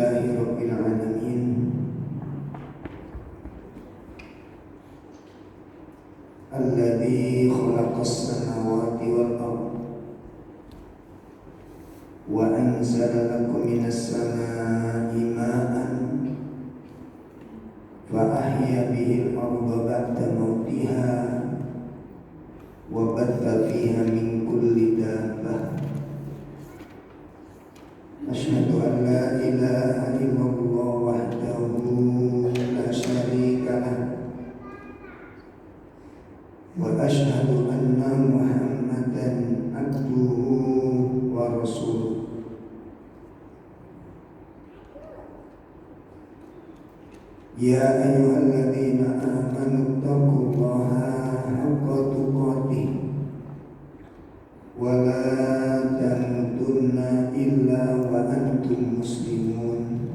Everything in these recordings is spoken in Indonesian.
Alhamdulillahirabbil alamin. Alladzi khalaqas samawati wal ardh wa anzala lakum minas samaa'i maa'an fa ahya bihil ardha ba'da mautiha wa batha fiha min kulli dabbah. Asyhadu an la ilaha illallah wahdahu la syarika lah wa asyhadu anna Muhammadan abduhu wa rasuluh. Ya ayyuhalladzina amanu taqullaha haqqa tuqatih wa la tamutunna illa wa antum muslimun.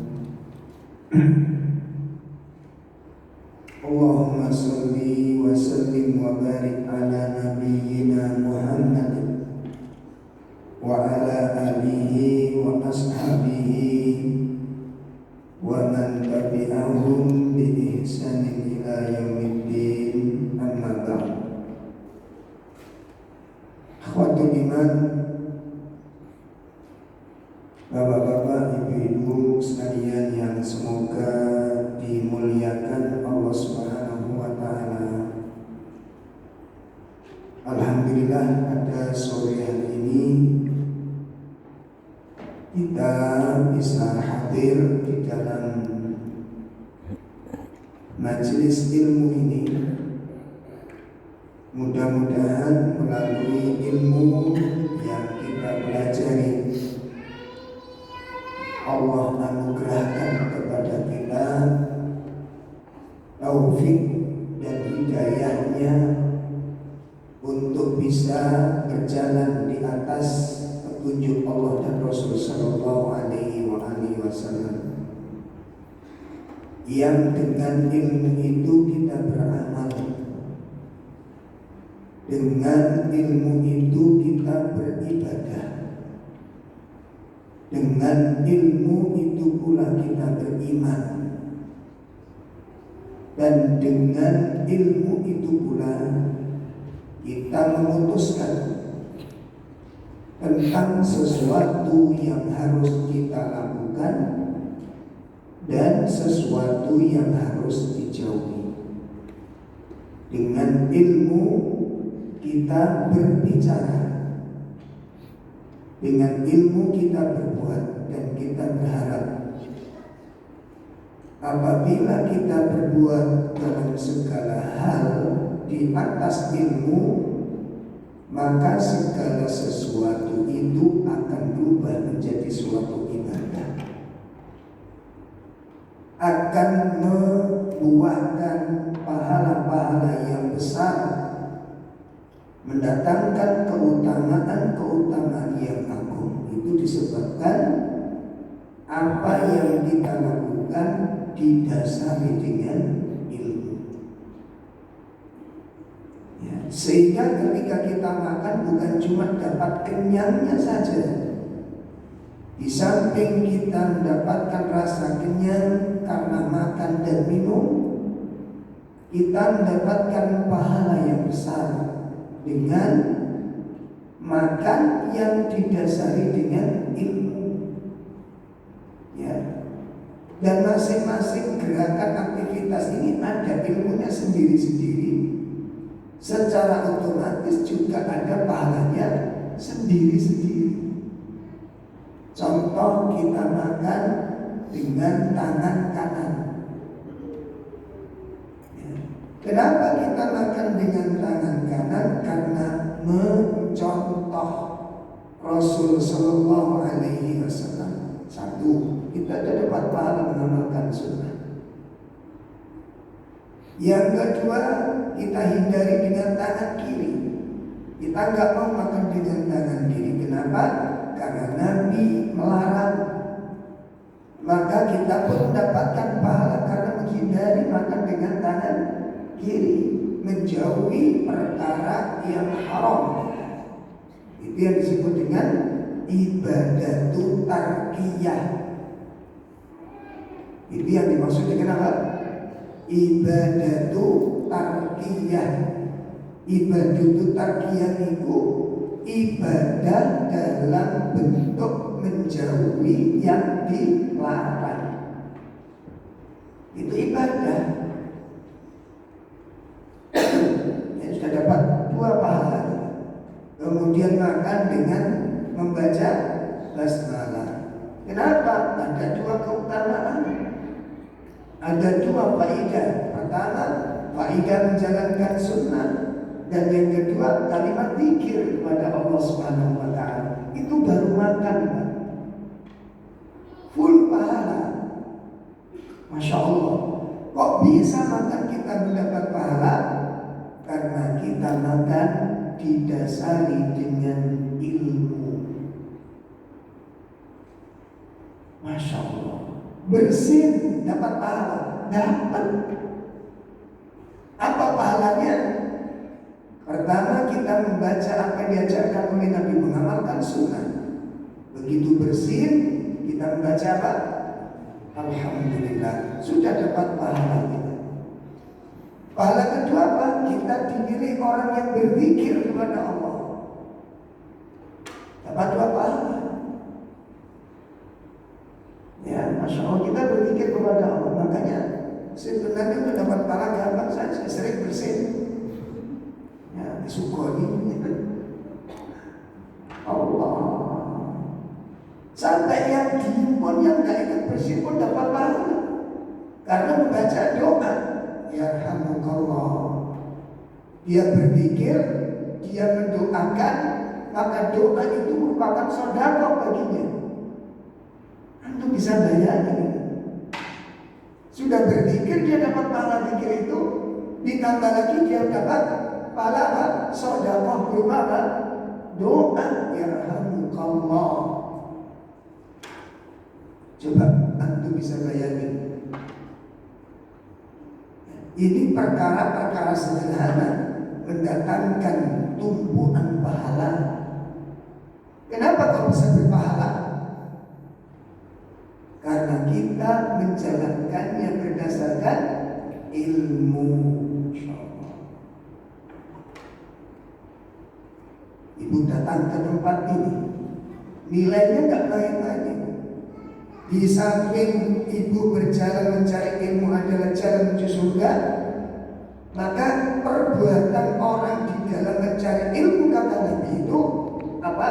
Allahumma salli wa sallim wa barik ala nabiyyina Muhammad wa ala alihi wa ashabihi wa man tabi'ahum bi ihsanin ila yaumiddin, amma ba'd. Akhwatul iman, bapak-bapak, ibu-ibu sekalian yang semoga dimuliakan Allah Subhanahu wa taala. Alhamdulillah pada sore hari ini kita bisa hadir di dalam majelis ilmu ini. Mudah-mudahan melalui ilmu yang kita pelajari, Allah anugerahkan kepada kita taufik dan hidayahnya untuk bisa berjalan di atas petunjuk Allah dan Rasul sallallahu alaihi wasallam, yang dengan ilmu itu kita beramal, dengan ilmu itu kita beribadah, dengan ilmu itu pula kita beriman, dan dengan ilmu itu pula kita memutuskan tentang sesuatu yang harus kita lakukan dan sesuatu yang harus dijauhi. Dengan ilmu kita berbicara, dengan ilmu kita berbuat, dan kita berharap apabila kita berbuat dalam segala hal di atas ilmu, maka segala sesuatu itu akan berubah menjadi suatu ibadah, akan membuahkan pahala-pahala yang besar, mendatangkan keutamaan yang agung. Itu disebabkan apa yang kita lakukan didasari dengan ilmu. Ya, sehingga ketika kita makan bukan cuma dapat kenyangnya saja. Di samping kita mendapatkan rasa kenyang karena makan dan minum, kita mendapatkan pahala yang besar dengan makan yang didasari dengan ilmu. Ya. Dan masing-masing gerakan aktivitas ini ada ilmunya sendiri-sendiri. Secara otomatis juga ada pahalanya sendiri-sendiri. Contoh, kita makan dengan tangan kanan. Kenapa kita makan dengan tangan kanan? Karena mencontoh Rasul sallallahu alaihi wasallam. Satu, kita dapat pahala mengamalkan sunnah. Yang kedua, kita hindari dengan tangan kiri. Kita nggak mau makan dengan tangan kiri. Kenapa? Karena Nabi melarang. Maka kita pun mendapatkan pahala karena menghindari makan dengan tangan kiri, menjauhi perkara yang haram. Itu yang disebut dengan ibadatu tarkiyah. Itu yang dimaksud dengan apa? Ibadatu tarkiyah. Ibadatu tarkiyah itu ibadah dalam bentuk menjauhi yang dilarang. Itu ibadah. Yang sudah dapat 2 pahala. Kemudian makan dengan membaca basmalah. Kenapa? Ada 2 keutamaan. Ada 2 faedah. Pertama, faedah menjalankan sunnah. Dan yang kedua, kalimat zikir kepada Allah Subhanahu wa ta'ala. Itu baru makan, Pak. Full pahala. Masya Allah. Kok bisa makan kita mendapat pahala? Karena kita makan didasari dengan ilmu. Masya Allah. Bersin dapat pahala. Dapat. Apa pahalanya? Pertama, kita membaca apa yang diajarkan oleh Nabi, mengamalkan sunnah. Begitu bersin, kita membaca apa? Alhamdulillah, sudah dapat pahala kita. Pahala kedua apa? Kita dinilai orang yang berzikir kepada Allah. Dapat 2 pahala. Ya, Masya Allah, kita berzikir kepada Allah. Makanya sebenarnya untuk dapat pahala gampang saja, sering bersin. Ya, disukoni Allah. Sampai yang diem pun, yang gak ikut bersin pun dapat pahala. Karena membaca doa, yarhamukallah. Dia berzikir, dia mendoakan, maka doa itu merupakan sedekah baginya. Antum bisa bayangin. Sudah berzikir, dia dapat pahala zikir itu, ditambah lagi dia dapat pahala sedekah berupa apa? Doa, yarhamukallah. Coba antum bisa bayangin. Ini perkara-perkara sederhana mendatangkan tumpuan pahala. Kenapa kau bisa berpahala? Karena kita menjalankannya berdasarkan ilmu. Ibu datang ke tempat ini, nilainya gak main-main. Di samping ibu berjalan mencari ilmu adalah jalan menuju surga, maka perbuatan orang di dalam mencari ilmu, kata Nabi itu apa?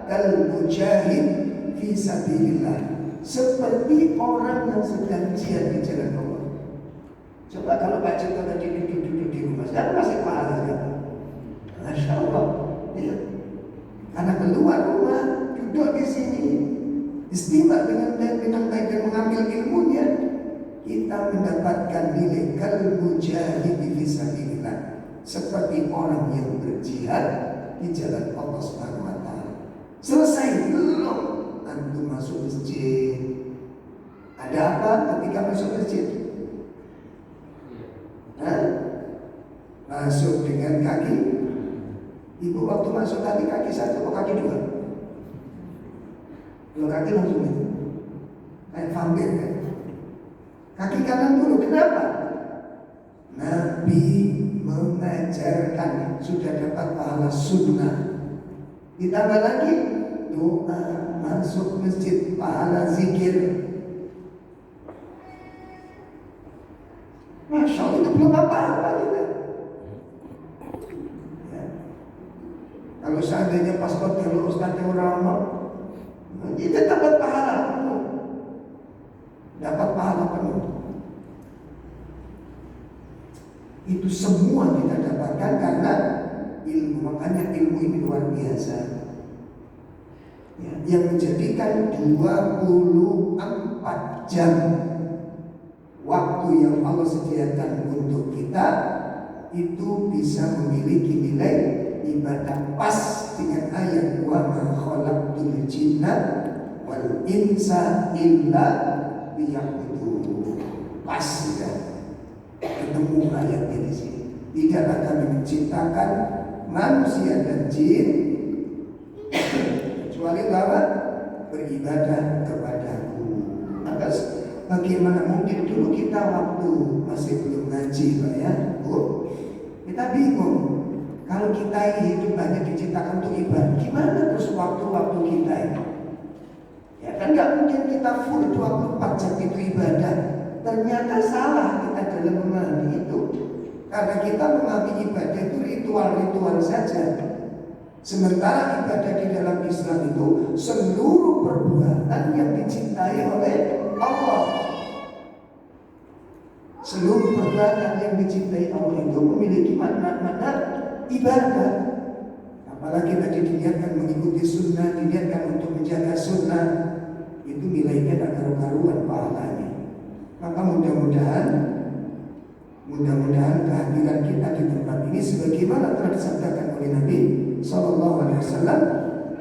Kal mujahid fi sabilillah, seperti orang yang sedang jihad di jalan Allah. Coba kalau Pak Joko tadi duduk di rumah, sekarang masih pahala kan? Masya Allah. Ya. Karena keluar rumah, duduk di sini, istimewa dengan baik dan mengambil ilmunya, kita mendapatkan nilai kal mujahid fi sabilillah, seperti orang yang berjihad di jalan Allah Subhanahu wa taala. Selesai belum antum masuk masjid? Ada apa ketika masuk masjid? Hah? Masuk dengan kaki. Ibu waktu masuk kaki 1 atau kaki 2? Kalau kaki langsung itu kayak vampir kan. Kaki kanan dulu, kenapa? Nabi mengajarkan, sudah dapat pahala sunnah. Ditambah lagi doa masuk masjid, pahala zikir. Masya Allah, itu belum apa-apa kita. Ya. Kalau seandainya paspor kalau Ustaz Teurama, kita dapat pahala penuh. Dapat pahala penuh. Itu semua kita dapatkan karena ilmu. Makanya ilmu ini luar biasa. Ya, yang menjadikan 24 jam waktu yang Allah sediakan untuk kita itu bisa memiliki nilai ibadah pas dengan ayat wa ma khalaqtul jinna wal insa illa liya'budun. Pas ya. Ketemu ayatnya di sini. Tidaklah kami menciptakan manusia dan jin kecuali bahwa beribadah kepadaku. Maka bagaimana mungkin dulu kita waktu masih belum ngaji Pak ya Bu, kita bingung. Kalau kita ini hidup hanya diciptakan untuk ibadah, gimana terus waktu-waktu kita ini? Ya kan nggak mungkin kita full 24 jam itu ibadah. Ternyata salah kita dalam memahami itu. Karena kita memahami ibadah itu ritual-ritual saja. Sementara ibadah di dalam Islam itu seluruh perbuatan yang dicintai oleh Allah. Seluruh perbuatan yang dicintai Allah itu memiliki makna-makna ibadah. Apalagi tadi diniatkan mengikuti sunnah, diniatkan untuk menjaga sunnah, itu nilainya tak karu-karuan pahalanya. Maka mudah-mudahan kehadiran kita di tempat ini sebagaimana telah disabdakan oleh Nabi Sallallahu Alaihi Wasallam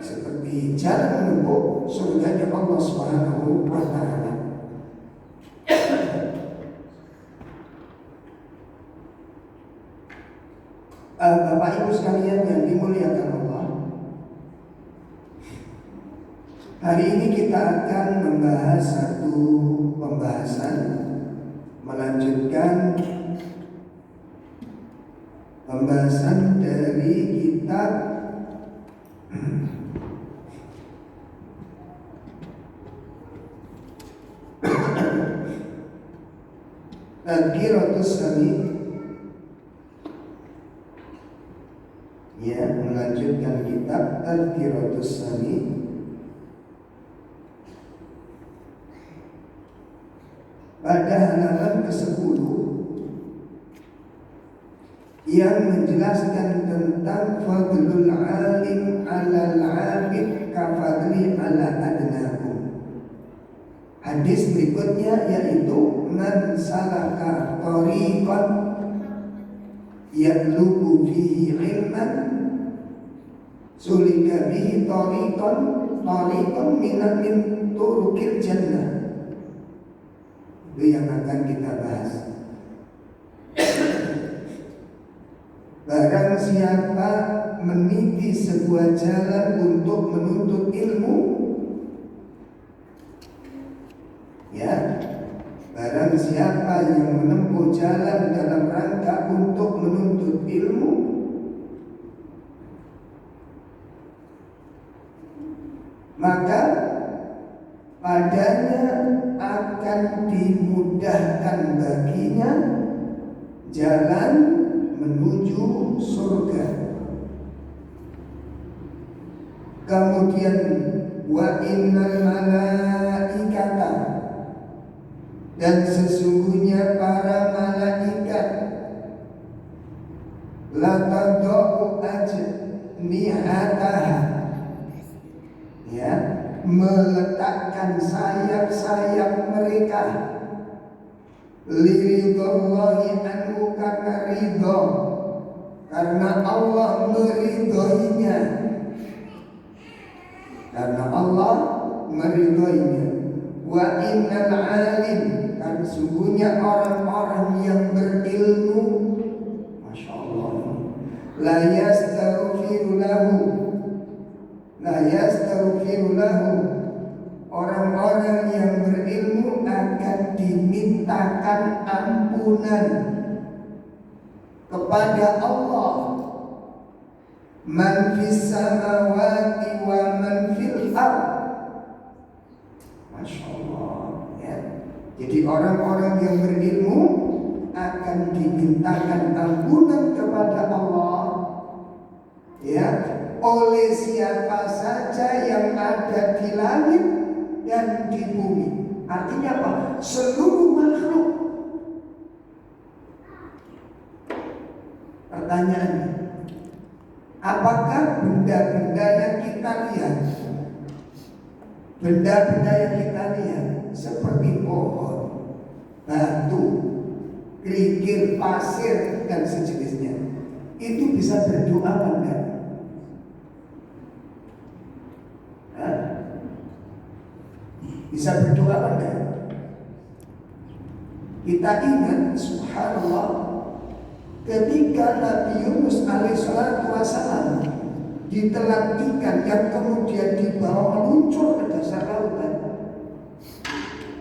seperti jalan menuju surganya Allah Subhanahu Wa Taala. Bapak Ibu sekalian yang dimuliakan Allah, hari ini kita akan membahas satu pembahasan, melanjutkan pembahasan dari kitab Tadhkiratus Sami. Ya, melanjutkan kitab Tadhkiratus Sami pada halaman ke-10 yang menjelaskan tentang fadlul alim alal abid kafadli ala adnakum. Hadis berikutnya yaitu man salaka tariqan yatlubu fihi ilman sulika bihi tariqan min turukil jannah. Itu yang akan kita bahas. Barang siapa meniti sebuah jalan untuk menuntut ilmu, ya, barang siapa yang menempuh jalan dalam rangka untuk menuntut ilmu, maka padanya akan dimudahkan baginya jalan menuju surga. Kemudian wa innal malaikata, dan sesungguhnya para malaikat la tadau ajnihataha, ya, meletakkan sayap-sayap mereka liridhallahi anhu, karena ridho, karena Allah meridhoinya, karena Allah meridhoinya. Wa innal alim, karena sungguhnya orang-orang yang berilmu, masya Allah, la yastaghfiru lahu, orang-orang yang berilmu akan dimintakan ampunan kepada Allah. Man fis samawati wa man fil ard. Masya Allah, ya. Jadi orang-orang yang berilmu akan dimintakan ampunan kepada Allah, ya, oleh siapa saja yang ada di langit dan di bumi. Artinya apa? Seluruh makhluk. Pertanyaannya, apakah benda-benda yang kita lihat, benda-benda yang kita lihat seperti pohon, batu, kerikil, pasir dan sejenisnya, itu bisa berdoa apa enggak? Bisa berdoa apa enggak? Kita ingat, subhanallah, ketika Nabi Yunus alaihissalatu wassalam ditelan ikan yang kemudian dibawa meluncur ke dasar lautan,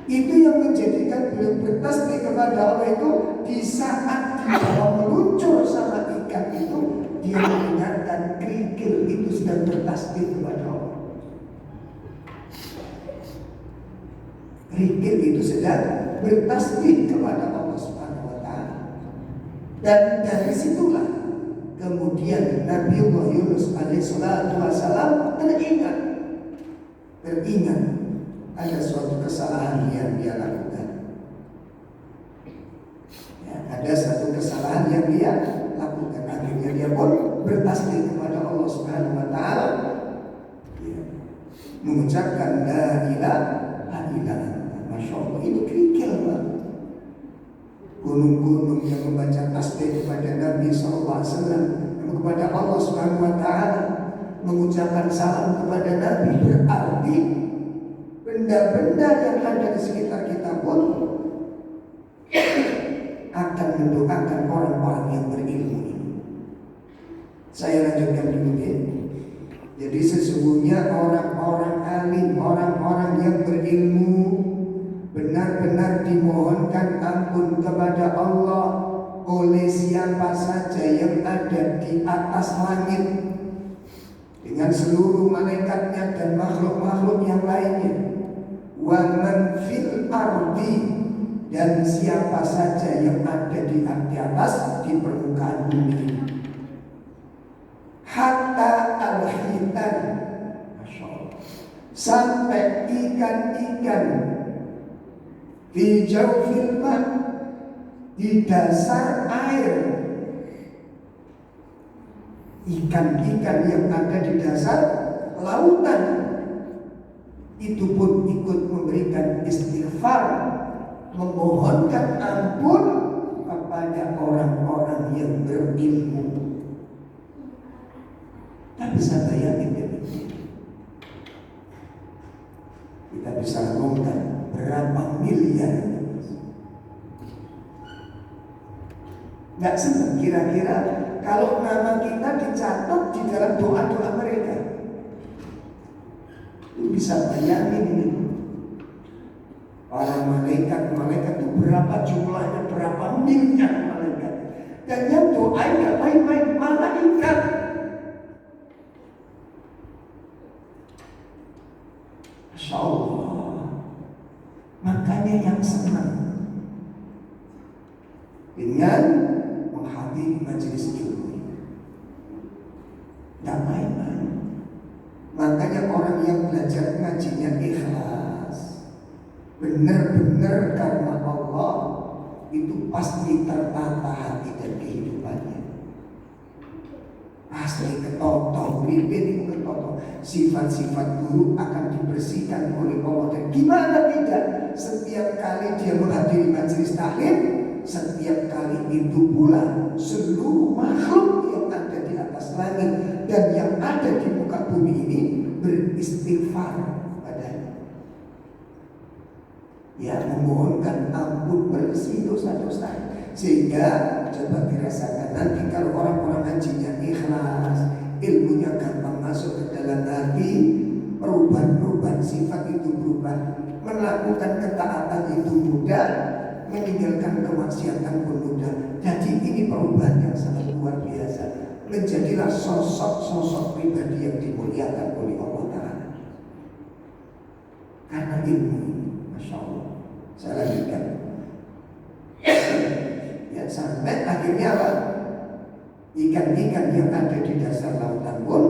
Itu yang menjadikan beliau bertasbih kepada Allah itu di saat dia meluncur sama ikan itu, dia mendengarkan kerikil itu sedang bertasbih kepada Allah. Kerikil itu sedang bertasbih kepada Allah Subhanahu wa Ta'ala. Dan dari situlah kemudian Nabiullah Yunus alaihissalam teringat ada suatu kesalahan yang dia lakukan. Ya, ada satu kesalahan yang dia lakukan. Akhirnya dia pun bertasbih kepada Allah Subhanahu wa Ta'ala, ya, mengucapkan la ilaha illallah. Masya Allah, ini kerikil banget. Gunung-gunung yang membaca tasbih kepada Nabi SAW, kepada Allah Subhanahu wa Ta'ala, mengucapkan salam kepada Nabi, berarti benda-benda yang ada di sekitar kita pun akan mendoakan orang-orang yang berilmu ini. Saya lanjutkan dulu ya. Jadi sesungguhnya orang-orang alim, orang-orang yang berilmu benar-benar dimohonkan ampun kepada Allah oleh siapa saja yang ada di atas langit dengan seluruh malaikatnya dan makhluk-makhluk yang lainnya. Wa man fil ardi, dan siapa saja yang ada di atas di permukaan bumi. Hatta al-hitan, Masya Allah, sampai ikan-ikan di jawfil ma, di dasar air. Ikan-ikan yang ada di dasar lautan itu pun ikut memberikan istighfar, memohonkan ampun kepada orang-orang yang berilmu. Tapi saya bayangin demikian, kita bisa renungkan berapa miliar. Gak senang kira-kira kalau nama kita dicatat di dalam doa-doa mereka. Lu bisa bayangin ini, para malaikat itu berapa jumlahnya, berapa miliar malaikat. Dan yang doa gak main-main, malaikat. Masya Allah. Makanya yang senang dengan menghadiri majelis ilmu, gak main-main. Makanya orang yang belajar ngajinya ikhlas, benar-benar karena Allah, itu pasti tertata hati dan kehidupannya. Asli ketotoh, ribet itu ketotoh. Sifat-sifat buruk akan dibersihkan oleh Allah. Dan gimana tidak, setiap kali dia menghadiri majelis taklim, setiap kali itu pula seluruh makhluk yang ada di atas langit dan yang ada di muka bumi ini beristighfar padanya, ya, memohonkan ampun, bersih dosa-dosa. Sehingga coba dirasakan nanti kalau orang-orang hajinya ikhlas, ilmunya gampang masuk ke dalam hati, perubahan-perubahan sifat itu berubah, melakukan ketaatan itu mudah, meninggalkan kemaksiatan pun mudah. Jadi ini perubahan yang sangat luar biasa. Menjadilah sosok-sosok pribadi yang dimuliakan oleh Allah Ta'ala karena ilmu. Masya Allah. Saya lanjutkan. Ya, sampai akhirnya apa? Ikan-ikan yang ada di dasar lautan pun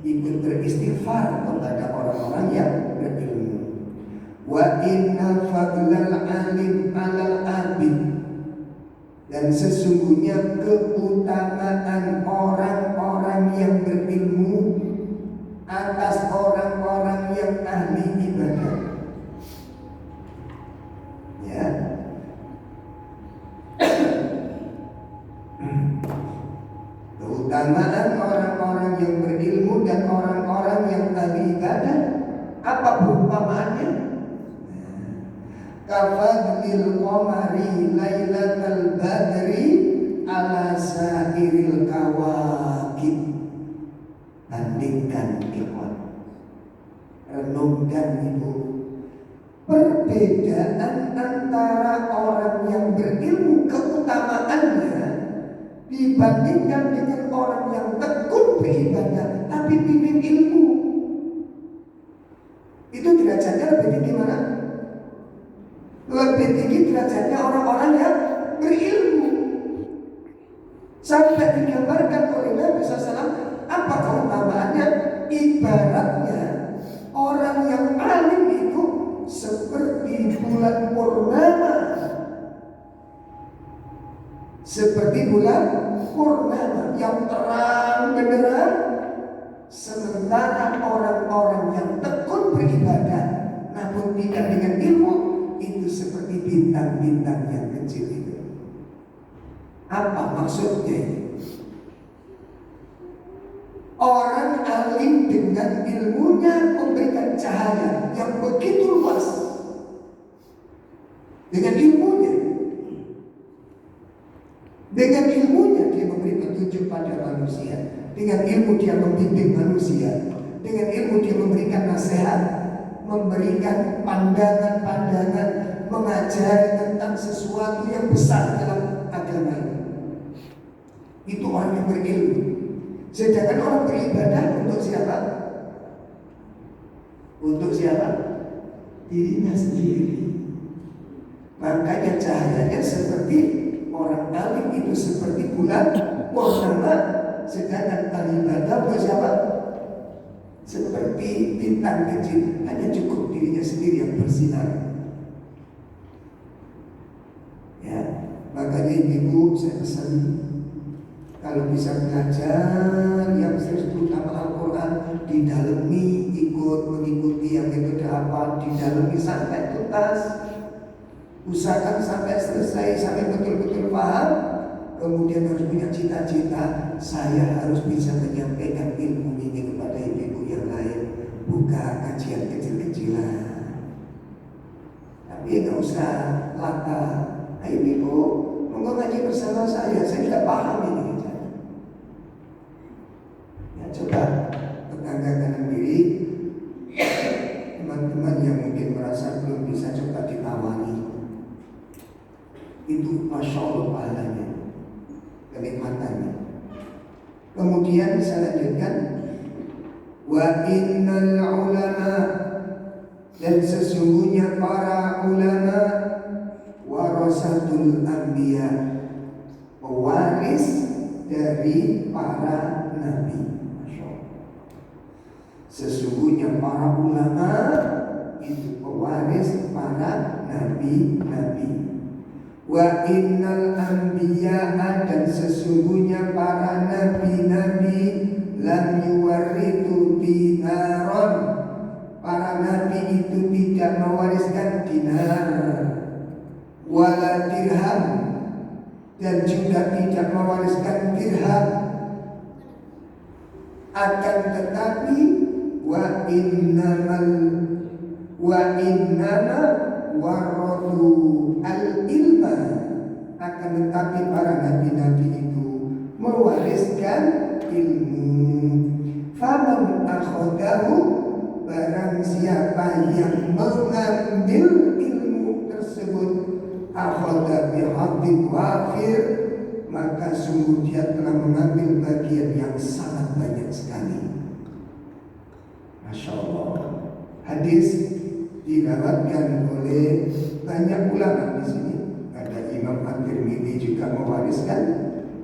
ikut beristighfar kepada orang-orang yang berilmu. Wa inna fadlal alim alal abid, dan sesungguhnya keutamaan orang-orang yang berilmu atas orang-orang yang ahli ibadah. Ya. Keutamaan orang-orang yang berilmu dan orang-orang yang ahli ibadah, apa perumpamaannya? Kafadlil qamari lailatal badri ala sairil kawakib. Bandingkan ikhwan, renungkan itu, Perbedaan antara orang yang berilmu keutamaannya dibandingkan dengan orang yang tekun beribadah tapi minim ilmu, itu derajatnya lebih tinggi mana? Lebih tinggi derajatnya orang-orang yang berilmu. Sampai digambarkan oleh Nabi SAW, apa keutamaannya? Ibaratnya orang yang alim itu seperti bulan purnama. Seperti bulan purnama yang terang benderang. Sementara orang-orang yang tekun beribadah namun tidak dengan ilmu, itu seperti bintang-bintang yang kecil itu. Apa maksudnya? Orang alim dengan ilmunya memberikan cahaya yang begitu luas. Dengan ilmunya dia memberi petunjuk pada manusia. Dengan ilmu dia membimbing manusia. Dengan ilmu dia memberikan nasihat, memberikan pandangan-pandangan, mengajari tentang sesuatu yang besar dalam agama ini. Itu orang yang berilmu. Sedangkan orang beribadah untuk siapa? Untuk siapa? Dirinya sendiri. Makanya cahayanya seperti orang alim itu seperti bulan purnama. Sedangkan ahli ibadah untuk siapa? Seperti bintang kecil, hanya cukup dirinya sendiri yang bersinar. Ya, makanya ibu saya pesan, kalau bisa belajar yang serius terutama Al-Quran, didalami, ikut mengikuti yang metode apa, didalami sampai tuntas. Usahakan sampai selesai, sampai betul-betul paham. Kemudian harus punya cita-cita, saya harus bisa menyampaikan ilmu ini kepada ibu-ibu yang lain. Buka kajian kecil-kecilan, tapi nggak usah lata. Ayo ibu, mau ngaji bersama saya tidak paham ini. Ya, coba tetangga kanan kiri, teman-teman yang mungkin merasa belum bisa, coba ditawari. Itu Masya Allah pahalanya, kenikmatannya. Kemudian saya lanjutkan, wa innal ulama, dan sesungguhnya para ulama, warasatul anbiya, pewaris dari para nabi. Masya Allah. Sesungguhnya para ulama itu pewaris para nabi-nabi. Wa innal anbiya'a, dan sesungguhnya para nabi-nabi, lam yuwarritu dinaron, para nabi itu tidak mewariskan dinar, wala dirham, dan juga tidak mewariskan dirham. Akan tetapi wa innama warathu al-ilma, akan tetapi para nabi-nabi itu mewariskan ilmu. Faman akhadahu, barang siapa yang mengambil ilmu tersebut, akhadha bihadzin wafir, maka sungguh dia telah mengambil bagian yang sangat banyak sekali. Masya Allah. Hadis diriwayatkan oleh banyak ulama di sini. Ada Imam At-Tirmidzi juga mewariskan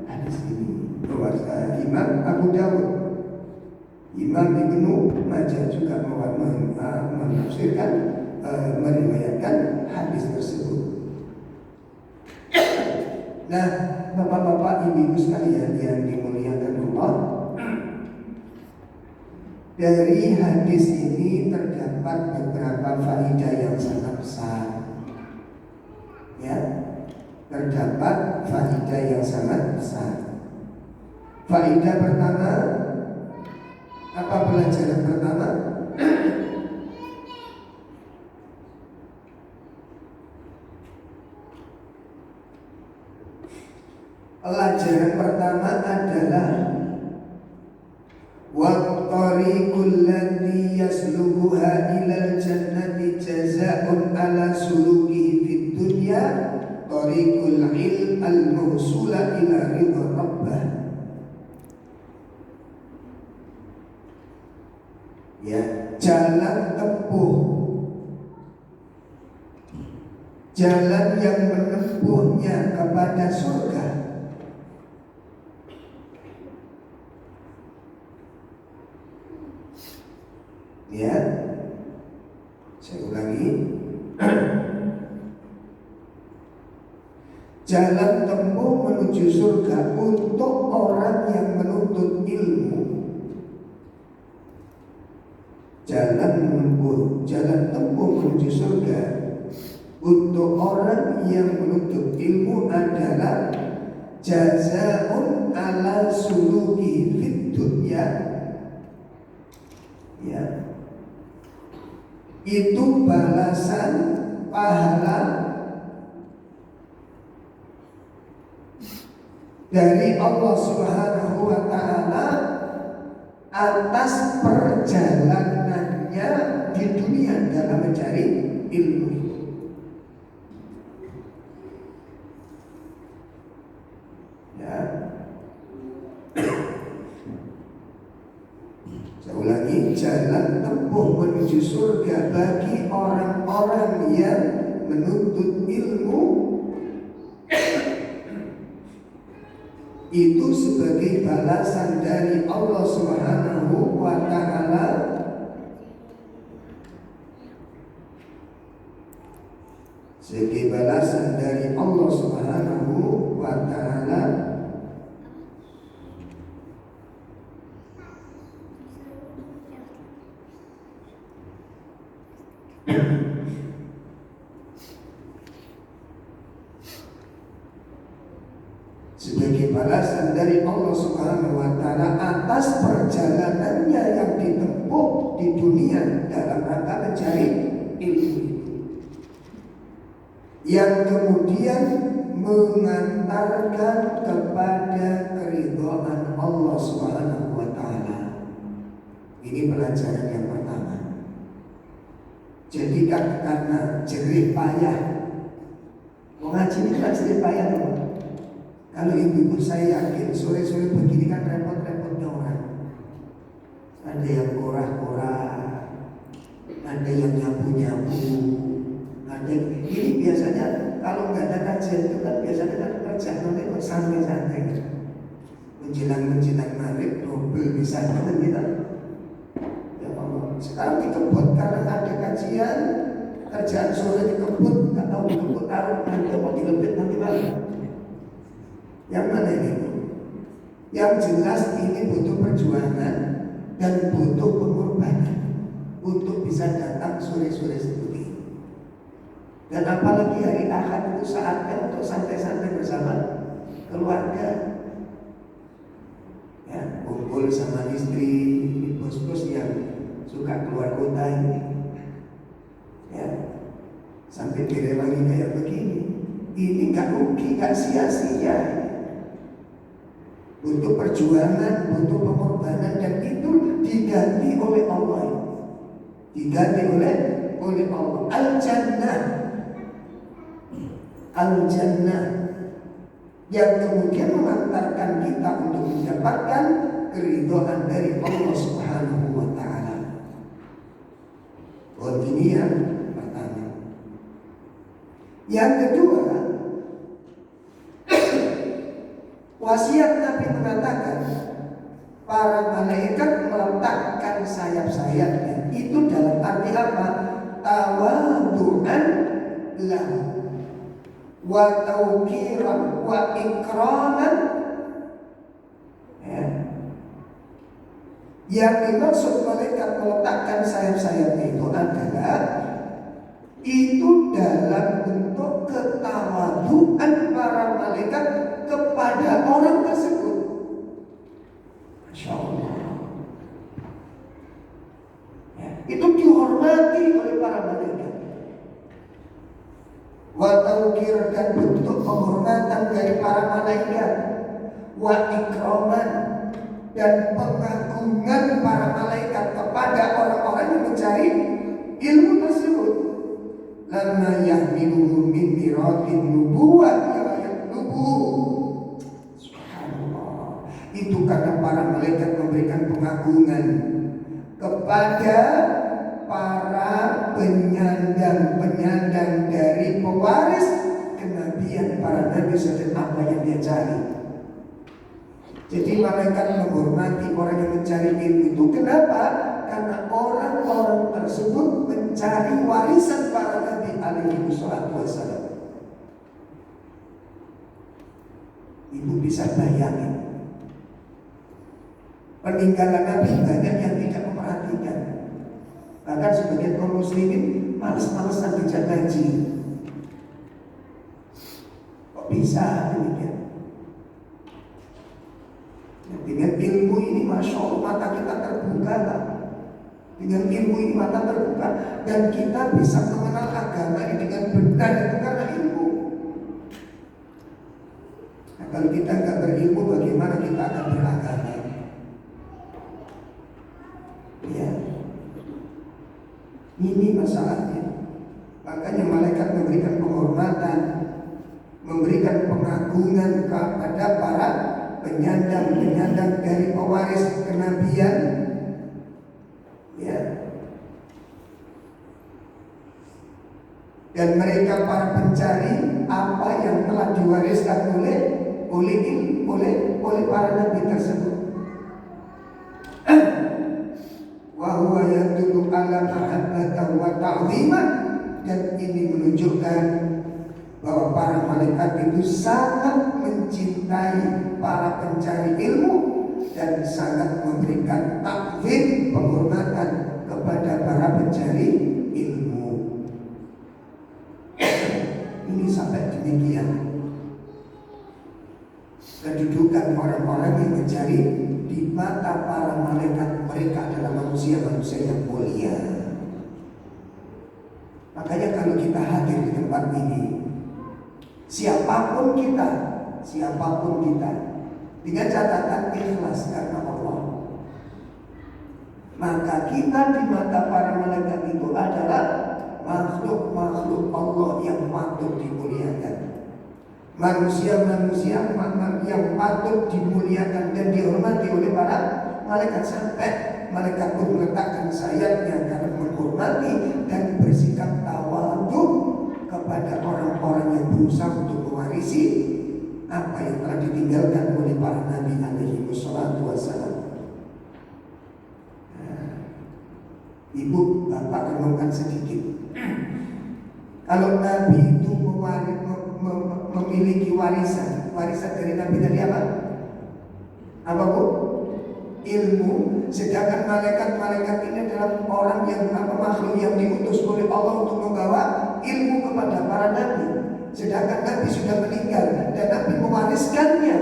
hadis ini. Imam Abu Dawud, Imam Ibnu Majah juga menafsirkan, meriwayatkan hadis tersebut. Nah, bapak-bapak, ibu-ibu sekalian yang dimuliakan Allah, dari hadis ini terdapat beberapa faedah yang sangat besar. Ya, terdapat faedah yang sangat besar. Faedah pertama, apa pelajaran pertama? Pelajaran pertama adalah wa tariqul ladzi yaslubuha ilal jannati jazaa'un al-mawsula ila ridha rabbah. Ya, jalan tempuh, jalan yang menempuhnya kepada surga. Ya, saya ulangi. Jalan tempuh menuju surga untuk orang yang menuntut ilmu. Jalan tempuh menuju surga untuk orang yang menuntut ilmu adalah jazaa'un ala suluki fid dunya. Ya, itu balasan pahala dari Allah Subhanahu wa ta'ala atas perjalanannya di dunia dalam mencari ilmu. Ya, saya ulangi, jalan tempuh menuju surga bagi orang-orang yang menuntut ilmu itu sebagai balasan dari Allah Subhanahu wa ta'ala sebagai balasan dari Allah Subhanahu wa ta'ala sebagai balasan dari Allah Subhanahu wa ta'ala atas perjalanannya yang ditempuh di dunia dalam rangka mencari ilmu, yang kemudian mengantarkan kepada keridhaan Allah Subhanahu wa ta'ala. Ini pelajaran yang pertama. Jadi karena jerih payah, mengaji ini kan jerih payah loh. Kalau ibu-ibu saya yakin sore-sore begini kan repot-repotnya orang. Ada yang korah-korah, ada yang nyapu-nyapu, ada ini biasanya kalau nggak ada kajian itu kan biasanya kan kerja nanti santai-santai. Menjelang maghrib double bisa gitu. Ya Allah. Sekarang dikebut karena ada kajian, kerjaan sore dikebut, nggak tahu dikebut taruh nanti mau dilebit nanti malam. Yang mana ini? Yang jelas ini butuh perjuangan dan butuh pengorbanan untuk bisa datang sore-sore seperti ini. Dan apalagi hari Ahad itu saatnya untuk santai-santai bersama keluarga. Ya, kumpul sama istri, bos-bos yang suka keluar kota ini. Ya, sampai direwangi kayak begini. Ini nggak rugi, nggak sia-sia. Butuh perjuangan, butuh pengorbanan, dan itu diganti oleh Allah. Diganti oleh Allah. Al-Jannah yang kemudian mengantarkan kita untuk mendapatkan keridhaan dari Allah Subhanahu wa ta'ala. Ini yang pertama. Yang kedua, wasiat Nabi mengatakan para malaikat meletakkan sayap-sayapnya. Itu dalam arti apa? Tawadu'an lahu wa tauqiran wa ikraman. Ya. Yang dimaksud malaikat meletakkan sayap-sayapnya itu adalah itu dalam bentuk ketawaduan para malaikat kepada orang tersebut. Masya Allah. Ya, itu dihormati oleh para malaikat. Wa tauqir, dan bentuk penghormatan dari para malaikat. Wa ikraman, dan pengagungan para malaikat kepada orang-orang yang mencari ilmu tersebut. Lamma yahmiluhum min miratin nubuwah Subhanallah. Itu karena para malaikat memberikan pengagungan kepada para penyandang dari pewaris kenabian para nabi sejak apa yang dia cari. Jadi malaikat menghormati orang yang mencari ilmu itu. Kenapa? Karena orang-orang tersebut mencari warisan para nabi alaihi wassalam. Ibu bisa bayangin, peninggalan nabi banyak yang tidak memperhatikan. Bahkan sebagian kaum muslimin malas-malasan bijak ngaji. Kok bisa demikian? Dengan ilmu ini Masya Allah mata kita terbuka lah. Dengan ilmu ini mata terbuka. Dan kita bisa mengenal agama ini dengan benar. Itu karena ilmu. Nah, kalau kita nggak berilmu, bagaimana kita akan beragama? Ya, ini masalahnya. Makanya malaikat memberikan penghormatan, memberikan pengagungan kepada para penyandang dari pewaris kenabian, ya. Dan mereka para pencari apa yang telah diwariskan oleh para nabi tersebut. Wa huwa yadullu ala mahabbatahu wa ta'ziman, dan ini menunjukkan bahwa para malaikat itu sangat mencintai para pencari ilmu dan sangat memberikan takzim, penghormatan kepada para pencari ilmu. Ini sampai demikian kedudukan orang-orang yang mencari di mata para malaikat. Mereka adalah manusia-manusia yang mulia. Makanya kalau kita hadir di tempat ini, siapapun kita, dengan catatan ikhlas karena Allah, maka kita di mata para malaikat itu adalah makhluk-makhluk Allah yang patut dimuliakan, manusia-manusia yang patut dimuliakan dan dihormati oleh para malaikat. Sampai malaikat pun meletakkan sayapnya karena menghormati dan bersikap tawadhu kepada orang-orang yang berusaha untuk mewarisi apa yang telah ditinggalkan oleh para nabi alaihi wassalam. Ibu, bapak renungkan sedikit. Kalau nabi itu memiliki warisan dari nabi tadi apa? Apa bu? Ilmu. Sedangkan malaikat ini adalah orang yang makhluk yang diutus oleh Allah untuk membawa ilmu kepada para nabi. Sedangkan nabi sudah meninggal dan nabi mewariskannya,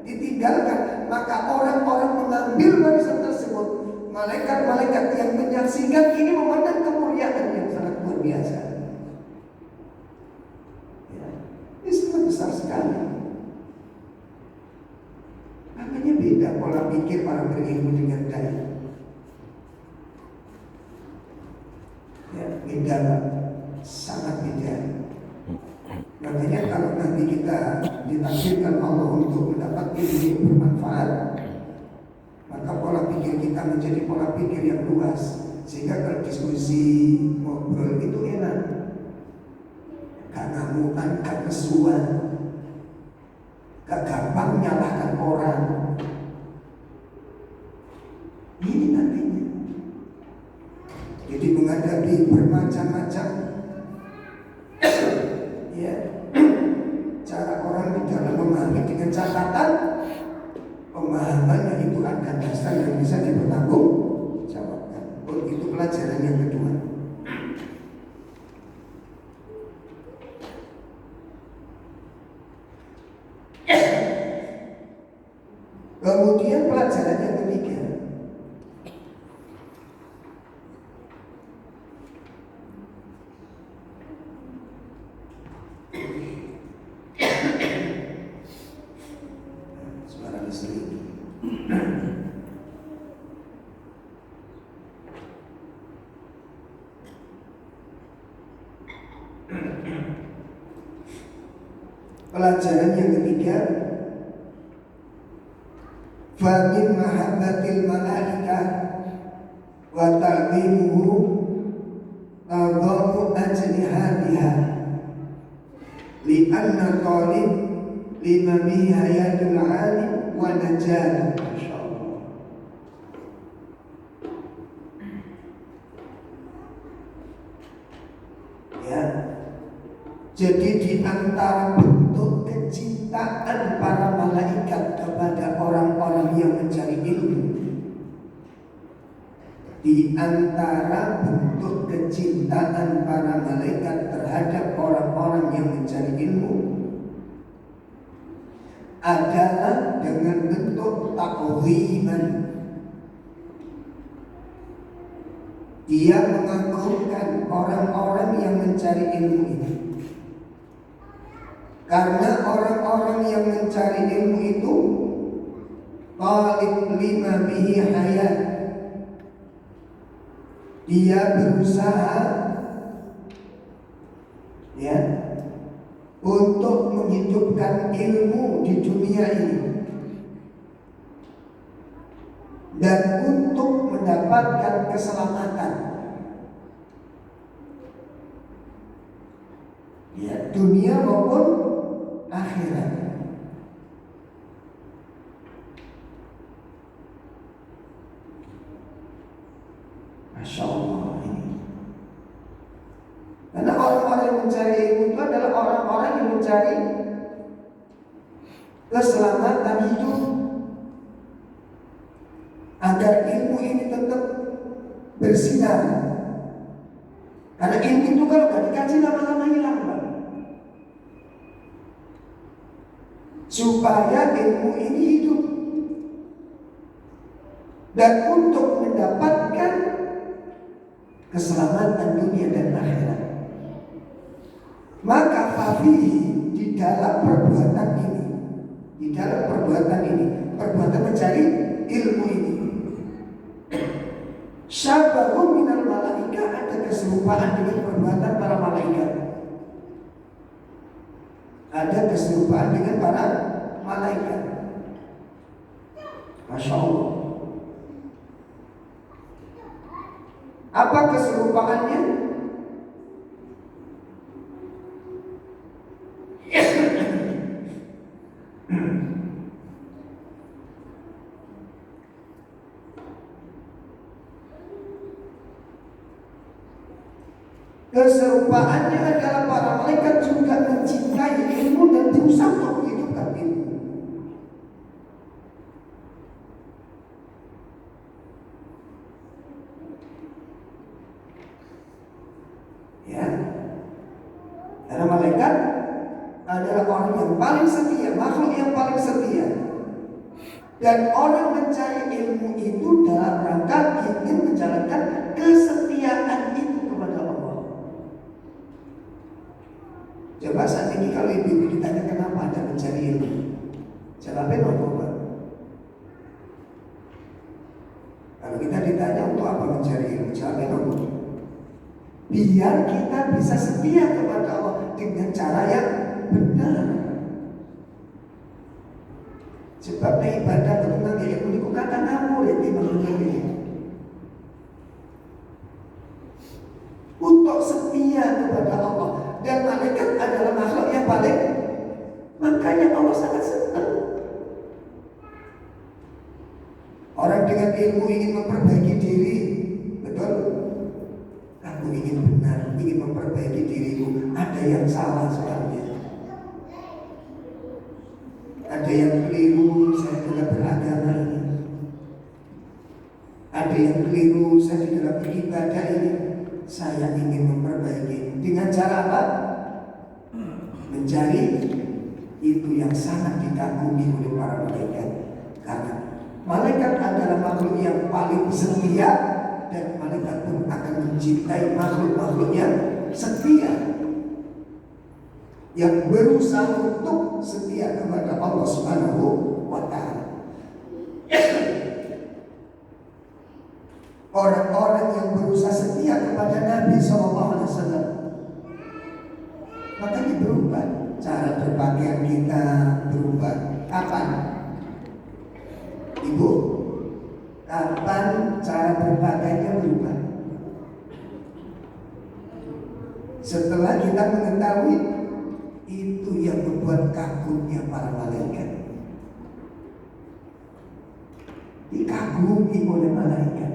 ditinggalkan, maka orang-orang mengambil warisan tersebut. Malaikat-malaikat yang menyaksikan ini memandang kemuliaan yang sangat luar biasa. Ya, ini sangat besar sekali. Makanya beda pola pikir para berilmu dengan dai. Ya, beda, sangat beda. Makanya kalau nanti kita ditakdirkan Allah untuk mendapat ilmu yang bermanfaat, maka pola pikir kita menjadi pola pikir yang luas, sehingga kalau diskusi ngobrol itu enak, gak ngamukan, gak kesuan, gak gampang menyalahkan orang. Ini nantinya. Jadi menghadapi bermacam-macam ya cara orang di dalam memahami, dengan catatan pemahamannya itu ada dasar yang bisa dipertanggungjawabkan. Itu pelajaran yang kedua. Kemudian pelajaran yang ketiga, suara listrik. Pelajaran yang ketiga, fa min mahabbatil malaikah wa ta'zimuhu tadhamu ajnihatiha li'anna talib lima bihi hayatul alim wa najatuh. Masyaallah. Ya. Jadi di antara bentuk kecintaan para malaikat kepada orang-orang yang mencari ilmu, di antara bentuk kecintaan para malaikat terhadap orang-orang yang mencari ilmu adalah dengan bentuk takziman. Dia mengagungkan orang-orang yang mencari ilmu ini. Karena orang-orang yang mencari ilmu itu talib lima bihi hayat, dia berusaha ya untuk menghidupkan ilmu di dunia ini dan untuk mendapatkan keselamatan ya dunia maupun akhirat. Masya Allah ini. Karena orang-orang yang mencari ilmu itu adalah orang-orang yang mencari keselamatan hidup, agar ilmu ini tetap bersinar. Karena ilmu itu kalau gak dikaji lama-lama hilang, Pak. Supaya ilmu ini hidup dan untuk mendapatkan keselamatan dunia dan akhirat. Maka fafihi, di dalam perbuatan ini, perbuatan mencari ilmu ini, syabahu minal malaika, ada keserupaan dengan perbuatan para malaikat. Ada keserupaan dengan para malaikat. Masya Allah. Apa keserupaannya? Keserupaannya adalah para malaikat juga mencintai ilmu dan berusaha untuk menghidupkan ilmu. Ya, karena malaikat adalah orang yang paling setia, makhluk yang paling setia. Dan orang mencari ilmu itu dalam rangka ingin menjalankan kesetiaan itu kepada Allah. Coba saat ini kalau ibu ditanya kenapa Anda mencari ilmu, jawabnya apa? Kalau kita ditanya untuk apa mencari ilmu, jawabnya apa? Biar kita bisa setia kepada Allah dengan cara yang benar. Sebabnya ibadah tentang ilmu itu kata namu ya ini. Untuk setia kepada Allah. Dan malaikat adalah makhluk yang paling, makanya Allah sangat senang. Orang dengan ilmu ingin memperbaiki diri, betul? Kamu ingin benar, ingin memperbaiki dirimu. Ada yang salah soalnya. Ada yang keliru, saya dalam beragama ini. Ada yang keliru, saya di dalam beribadah ini. Saya ingin memperbaiki. Dengan cara apa? Mencari itu yang sangat dikagumi oleh para malaikat. Karena malaikat adalah makhluk yang paling setia, dan malaikat pun akan mencintai makhluk-makhluk yang setia, yang berusaha untuk setia kepada Allah Subhanahu wa Ta'ala. Orang-orang yang berusaha setia kepada Nabi SAW, makanya berubah. cara berpakaian kita berubah? Kapan? Ibu, kapan cara berpakaiannya berubah? Setelah kita mengetahui, itu yang membuat kagumnya para malaikat. Dikagumi oleh malaikat,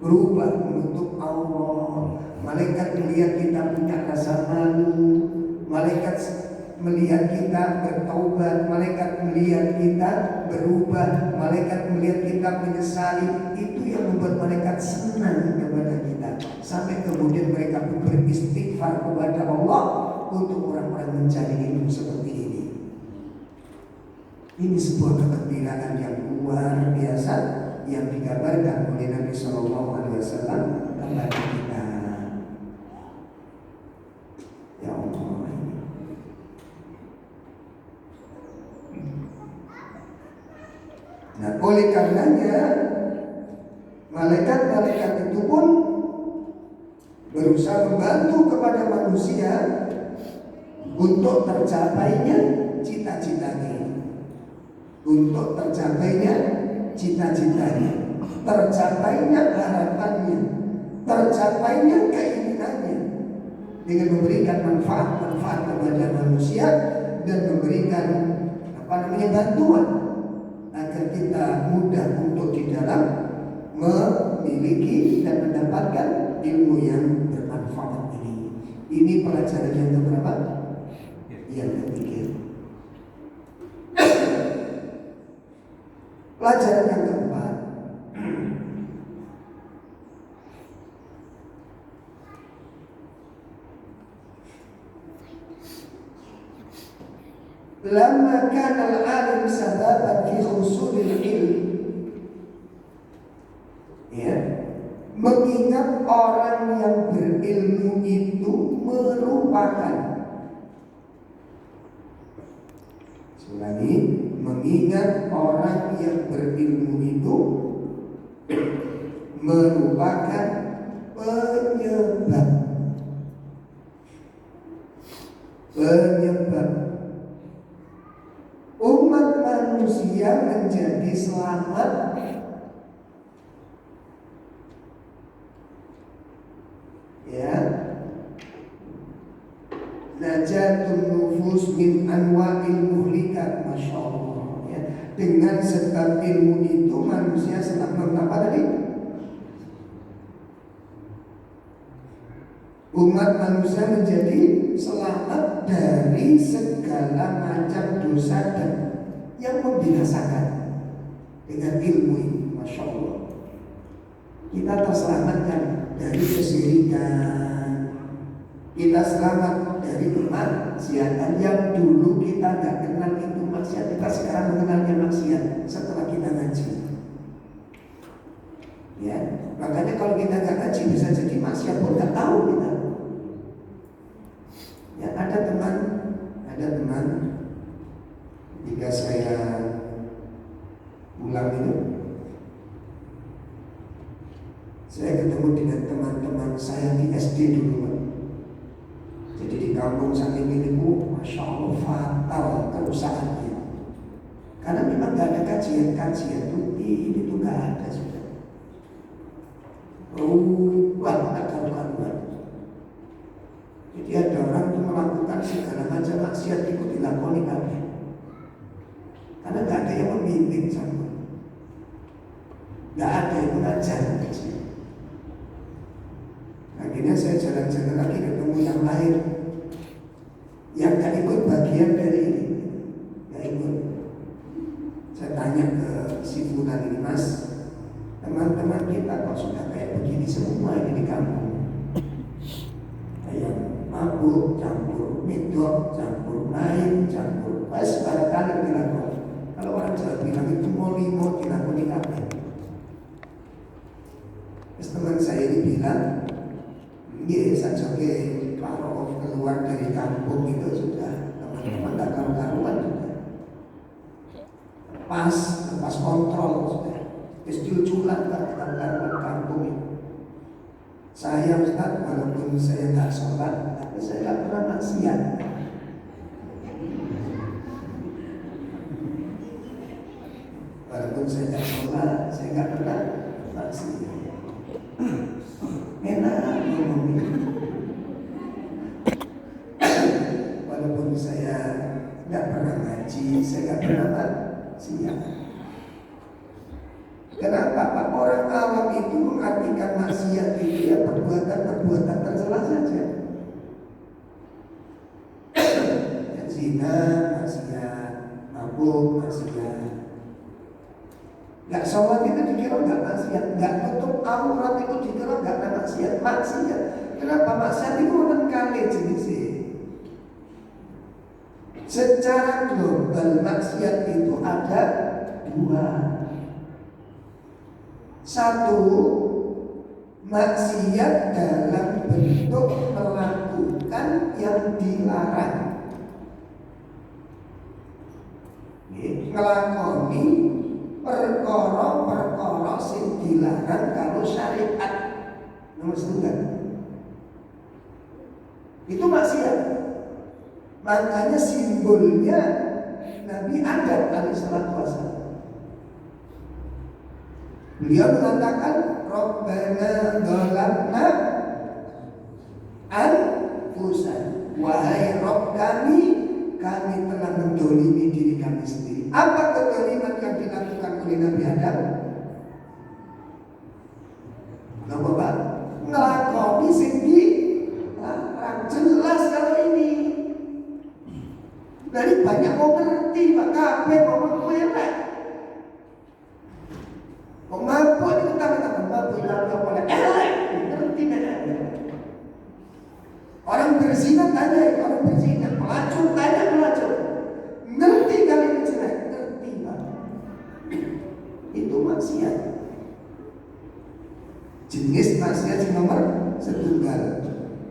berubah menutup Allah. Malaikat melihat kita punya rasa malu, malaikat melihat kita bertaubat, malaikat melihat kita berubah, malaikat melihat kita menyesali. Itu yang membuat malaikat senang kepada kita, sampai kemudian mereka beristighfar kepada Allah untuk orang-orang mencari ilmu seperti ini. Ini sebuah kegembiraan yang luar biasa yang dikabarkan oleh Nabi Shallallahu Alaihi Wasallam kepada kita. Ya Allah. Nah, oleh karenanya malaikat-malaikat itu pun berusaha membantu kepada manusia untuk tercapainya cita-citanya, untuk tercapainya cita-citanya, tercapainya harapannya, tercapainya keinginannya, dengan memberikan manfaat-manfaat kepada manusia dan memberikan bantuan agar kita mudah untuk di dalam memiliki dan mendapatkan ilmu yang bermanfaat ini. Ini pelajaran yang keberapa? Yang ketiga. Pelajaran yang keempat, lamma kana al-alim sababan fi husulil ilm. Ya, mengingat orang yang berilmu itu merupakan, mengingat orang yang berilmu itu merupakan penyebab umat manusia menjadi selamat ya, najatun nufus min anwa'il muhlikat, masya Allah ya. Dengan sebab ilmu itu manusia selamat apa tadi? Umat manusia menjadi selamat dari segala macam dosa dan yang membinasakan dengan ilmu ini, masya Allah. Kita terselamatkan dari kesyirikan, kita selamat dari kemaksiatan yang dulu kita nggak kenal itu maksiat, kita sekarang mengenalnya maksiat setelah kita ngaji. Ya, makanya kalau kita nggak ngaji bisa jadi maksiat pun nggak tahu kita. Ya, ada teman jika saya pulang itu, saya ketemu dengan teman-teman saya di SD dulu, Pak. Jadi di kampung saking ini, masya Allah fatal kerusakannya. Karena memang gak ada kajian-kajian tuh, ini tuh gak ada sudah. Rubah akal-akalan. Jadi ada orang tuh melakukan segala macam maksiat ikut dilakoni kami. Karena gak ada yang membimbing sama, gak ada yang mengajar. Akhirnya saya jalan-jalan lagi ketemu yang lain yang gak ikut bagian dari ini, gak ikut. Saya tanya ke si Fulan ini, Mas, teman-teman kita kok sudah kayak begini semua ini di kampung, kayak mabuk, campur midok, campur main, campur barangkali dilakukan. Kalau orang Jawa bilang itu molimo dilakoni kabeh. Terus teman saya ini bilang, iya, saja kalau keluar dari kampung itu sudah teman-teman gak karuan sudah. Lepas kontrol sudah. Cuculan gak karuan kampung ini. Saya Ustaz, walaupun saya gak sholat, tapi saya gak pernah maksiat. Walaupun saya nggak sholat, saya nggak pernah maksiat. Enak ngomongnya. Walaupun saya nggak pernah ngaji, saya nggak pernah maksiat. Kenapa Pak? Orang awam itu mengartikan maksiat itu ya perbuatan-perbuatan tercela saja. Zina, maksiat, mabuk, maksiat. Gak sholat itu dikira gak maksiat, gak tutup aurat itu dikira gak maksiat. Maksiat. Kenapa? Maksiat itu menengkali jenisnya. Secara global maksiat itu ada dua. Satu, maksiat dalam bentuk melakukan yang dilarang. Ngelakoni perkara-perkara sing dilarang kalau syariat. Nomor setengah. Itu maksiat. Makanya simbolnya Nabi Adam alaihissalatu wassalam. Beliau mengatakan Rabbana dzalamna anfusana. Wahai Rabb kami telah mendolimi diri kami sendiri. Apa kedoliman yang dilakukan oleh Nabi Adam? Kenapa Pak? Ngelakoni sing dilarang. Jelas kalau ini. Dari banyak mau ngerti Pak, kabeh ngomong elek. Mabuk itu kata-kata mabuk dilakukan oleh elek. Ngerti kan? Orang berzina tanya, orang berzina, pelacur tanya pelacur. Ngerti kali ini jelek? Ngerti Pak. Itu maksiat. Jenis maksiat yang nomor setunggal.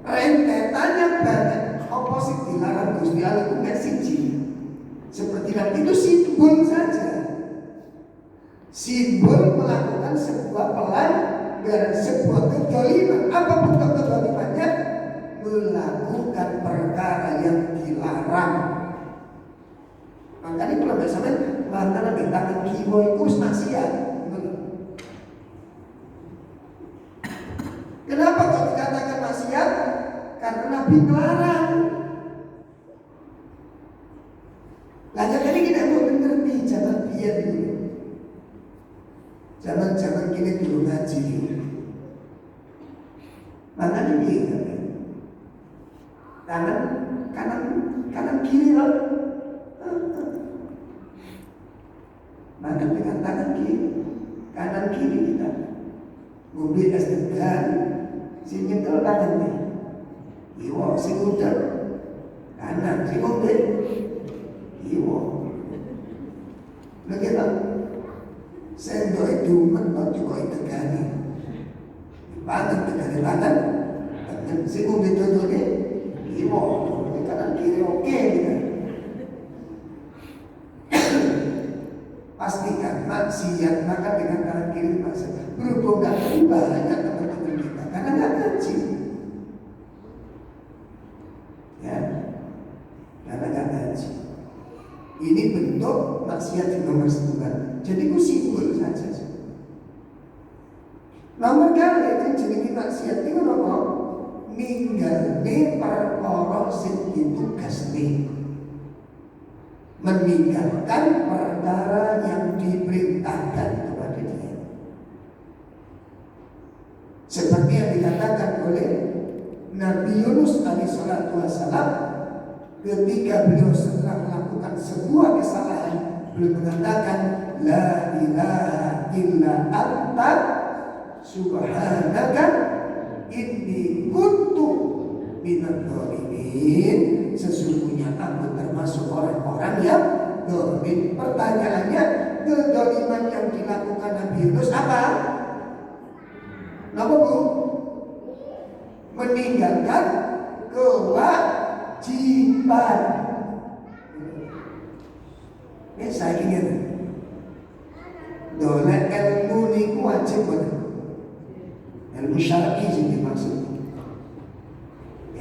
Rentetannya banyak. Opposite dilarang Gusti Allah itu nggak siji. Seperti nanti itu simbol saja. Simbol melakukan sebuah pelanggaran, sebuah kedzaliman. Apa bentuk kedzalimannya? Melakukan perkara yang dilarang. Makanya kalau nggak sampai mantan ambil tangan kiwo itu maksiat. Kenapa kok dikatakan maksiat? Karena Nabi melarang. Lalu kali kita mau mengerti zaman biar dulu. Zaman kini dulu ngaji dulu. Makanya dia kanan kiri loh. Mana dengan tangan kiri, kanan kiri kita. Mobil es tegan, si nyekel tangan nih. Iwo si udah kanan si mobil. Iwo. Lagi tak. Sendok itu mentok juga itu tegani. Pangan tegani tangan. Si mobil contohnya. Iwo. Kanan kiri oke gitu. Pastikan maksiat maka dengan kanan kiri maksiat. Berhubung gak banyak teman-teman kita karena gak ngaji. Ya, karena gak ngaji. Ini bentuk maksiat yang nomor setunggal. Jadi itu simbol saja. Nomor kali itu jenis maksiat itu apa? Ninggalne perkara sing ditugasne. Meninggalkan perkara yang diperintahkan kepada dia. Seperti yang dikatakan oleh Nabi Yunus alaihissalatu wassalam ketika beliau setelah melakukan sebuah kesalahan, beliau mengatakan la ilaha illa anta subhanaka inni kuntu minadh dhalimin. Sesungguhnya aku termasuk orang-orang yang zalim. Pertanyaannya, kezaliman yang dilakukan Nabi Yunus apa? Kenapa Bu? Meninggalkan kewajiban. Ini saya ingin dole ilmu ini wajib betul. Ilmu syar'i yang dimaksud.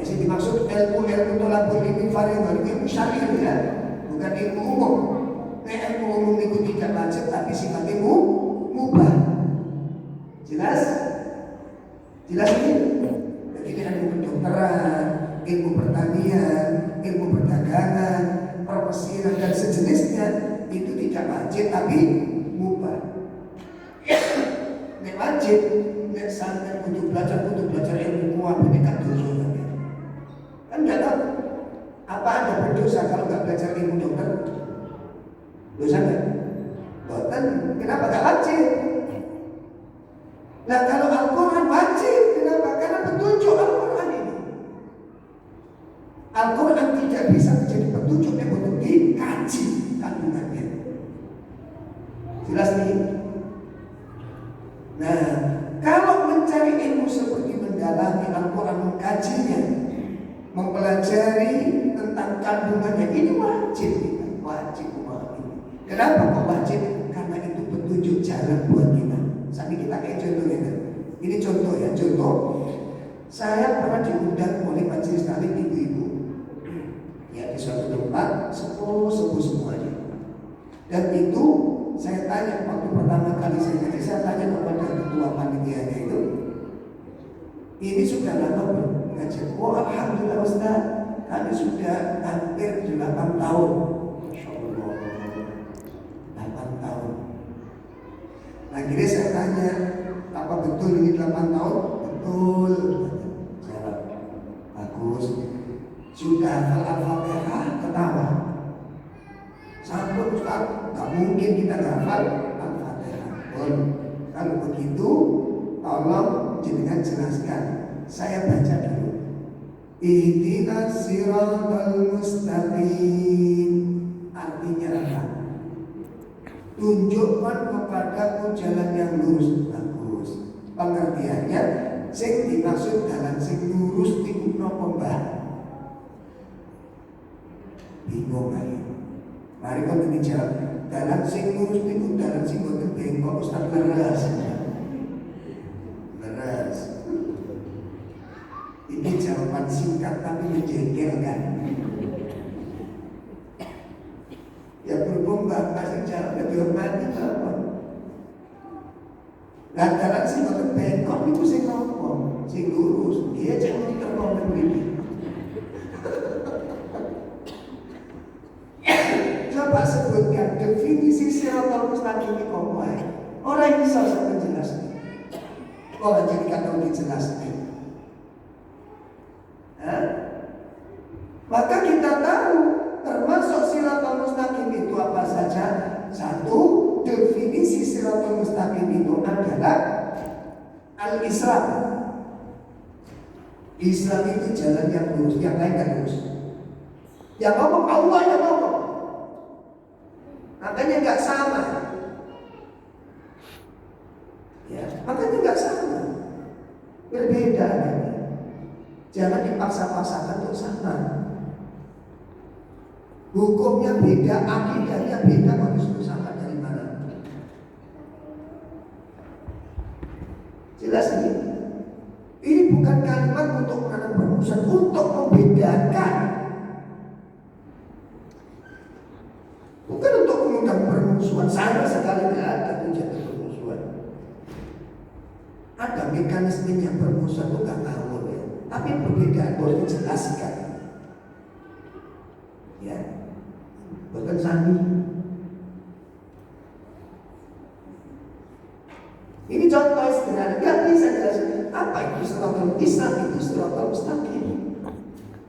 Yang dimaksud ilmu tolabul ilmi variabel ilmu syar'i ya, bukan ilmu umum. Ilmu umum itu tidak wajib tapi sifat persiran dan sejenisnya itu tidak wajib tapi mubah. Nek wajib, nek sampai kudu belajar ilmu kuat menikah dosa kan nggak tahu apa ada berdosa kalau nggak belajar ilmu dokter? Dosa nggak? Bukan. Kenapa nggak wajib? Nah kalau Al-Quran wajib, kenapa? Karena petunjuk Al-Quran ini. Al-Quran tidak bisa menjadi petunjuk yang untuk dikaji kandungannya. Jelas nih? Nah, kalau mencari ilmu seperti mendalami Al-Quran, mengkajinya, mempelajari tentang kandungannya, ini wajib. Wajib memahami. Kenapa kok wajib? Karena itu petunjuk jalan buat kita. Sampai kita kayak contohnya. Ini contoh ya, contoh. Saya pernah diundang oleh majelis taklim ibu-ibu. Ya di suatu tempat sepuh semuanya. Dan itu saya tanya waktu pertama kali saya tanya kepada ketua panitianya itu, ini sudah lama belum ngajar? Oh alhamdulillah Ustaz, kami sudah hampir 8 tahun. Masya Allah, 8 tahun. Nah akhirnya saya tanya, apa betul ini 8 tahun? Betul. Jawab, bagus. Sudah hafal Al-Fatihah? Ketawa. Sampai Ustaz, tak mungkin kita hafal Al-Fatihah. Kalau begitu, tolong jenengan jelaskan. Saya baca dulu. Ihdinas siratal mustaqim. Artinya apa? Tunjukkan kepadaku jalan yang lurus. Bagus. Pengertiannya, sing dimaksud jalan sing lurus niku napa, Mbah? Bingung kali. Mari kita dijawab. Dalam sing lurus niku dalam sing boten bengkok Ustaz leres. Leres. Ini jawaban singkat tapi menjengkelkan. Ya berhubung Bapak sing jawab dihormati apa? Nah dalam sing boten bengkok niku sing nopo? Sing lurus. Dia jangan diterpon begini. Coba sebutkan definisi siratal mustaqim itu apa? Orang bisa menjelaskan. Orang jadi kata dijelaskan. Maka kita tahu termasuk siratal mustaqim itu apa saja. Satu, definisi siratal mustaqim itu adalah al-Islam. Islam itu jalan yang lurus, yang lain kan lurus. Yang ngomong Allah yang ngomong. Makanya nggak sama, ya. Makanya nggak sama, berbeda. Jangan dipaksa-paksakan untuk sama. Hukumnya beda, akidahnya beda, kok disuruh sama dari mana? Jelas ini. Ini bukan kalimat untuk menanam permusuhan, untuk membedakan. Bukan untuk mengundang permusuhan. Sama sekali tidak ada menjadi permusuhan. Ada mekanismenya permusuhan itu gak ngawur ya. Tapi perbedaan boleh dijelaskan. Ya, bukan sandi. Ini contoh sederhana. Gak bisa jelaskan apa itu siratal Islam, itu siratal mustaqim.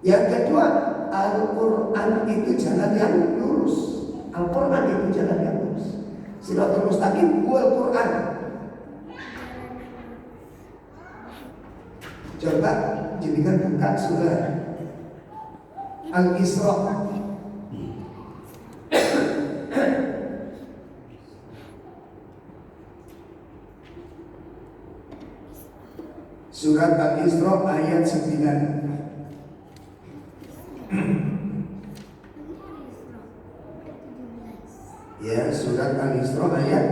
Yang kedua, Al-Quran itu jalan yang lurus. Al-Quran itu jalan yang lurus. Siratal mustaqim wal Quran. Coba jadikan buka surah Al-Isra. Surat Al-Isra ayat 9. Ya, surat Al-Isra ayat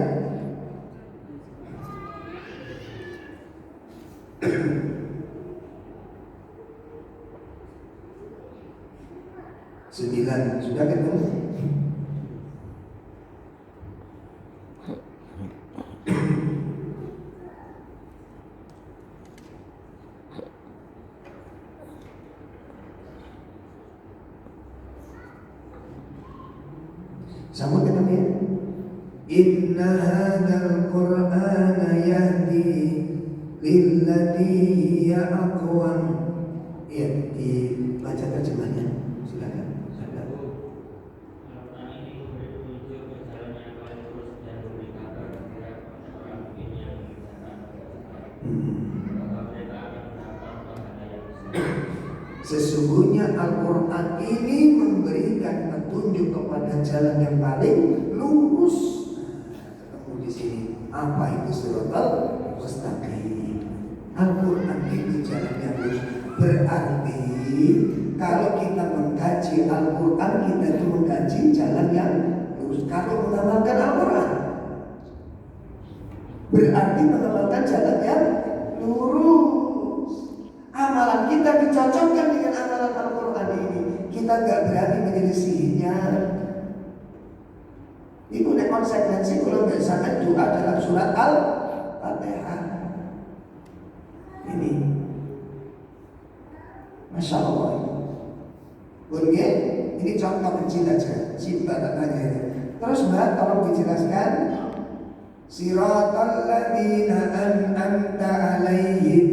9. Sudah ketemu? Sama kita ya. Inna hadzal Qur'ana yahdi lillati hiya aqwam. Ya, dibaca terjemahnya. Silakan. Sesungguhnya Al-Quran ini memberikan petunjuk kepada jalan yang paling lurus. Ketemu di sini. Apa itu siratal mustaqim? Al-Quran itu jalan yang lurus. Berarti kalau kita mengkaji Al-Quran, kita itu mengkaji jalan yang lurus. Kalau mengamalkan Al-Quran, berarti mengamalkan jalan yang lurus. Amalan kita dicocokkan dengan amalan Al-Quran ini. Kita gak berani menyelisihinya. Itu konsekuensi kalau misalkan doa dalam surat Al-Fatihah. Ini Masya Allah. Boleh? Ini contoh kecil aja. Simpel aja. Terus Mbak tolong dijelaskan. Siratal ladzina an'amta 'alaihim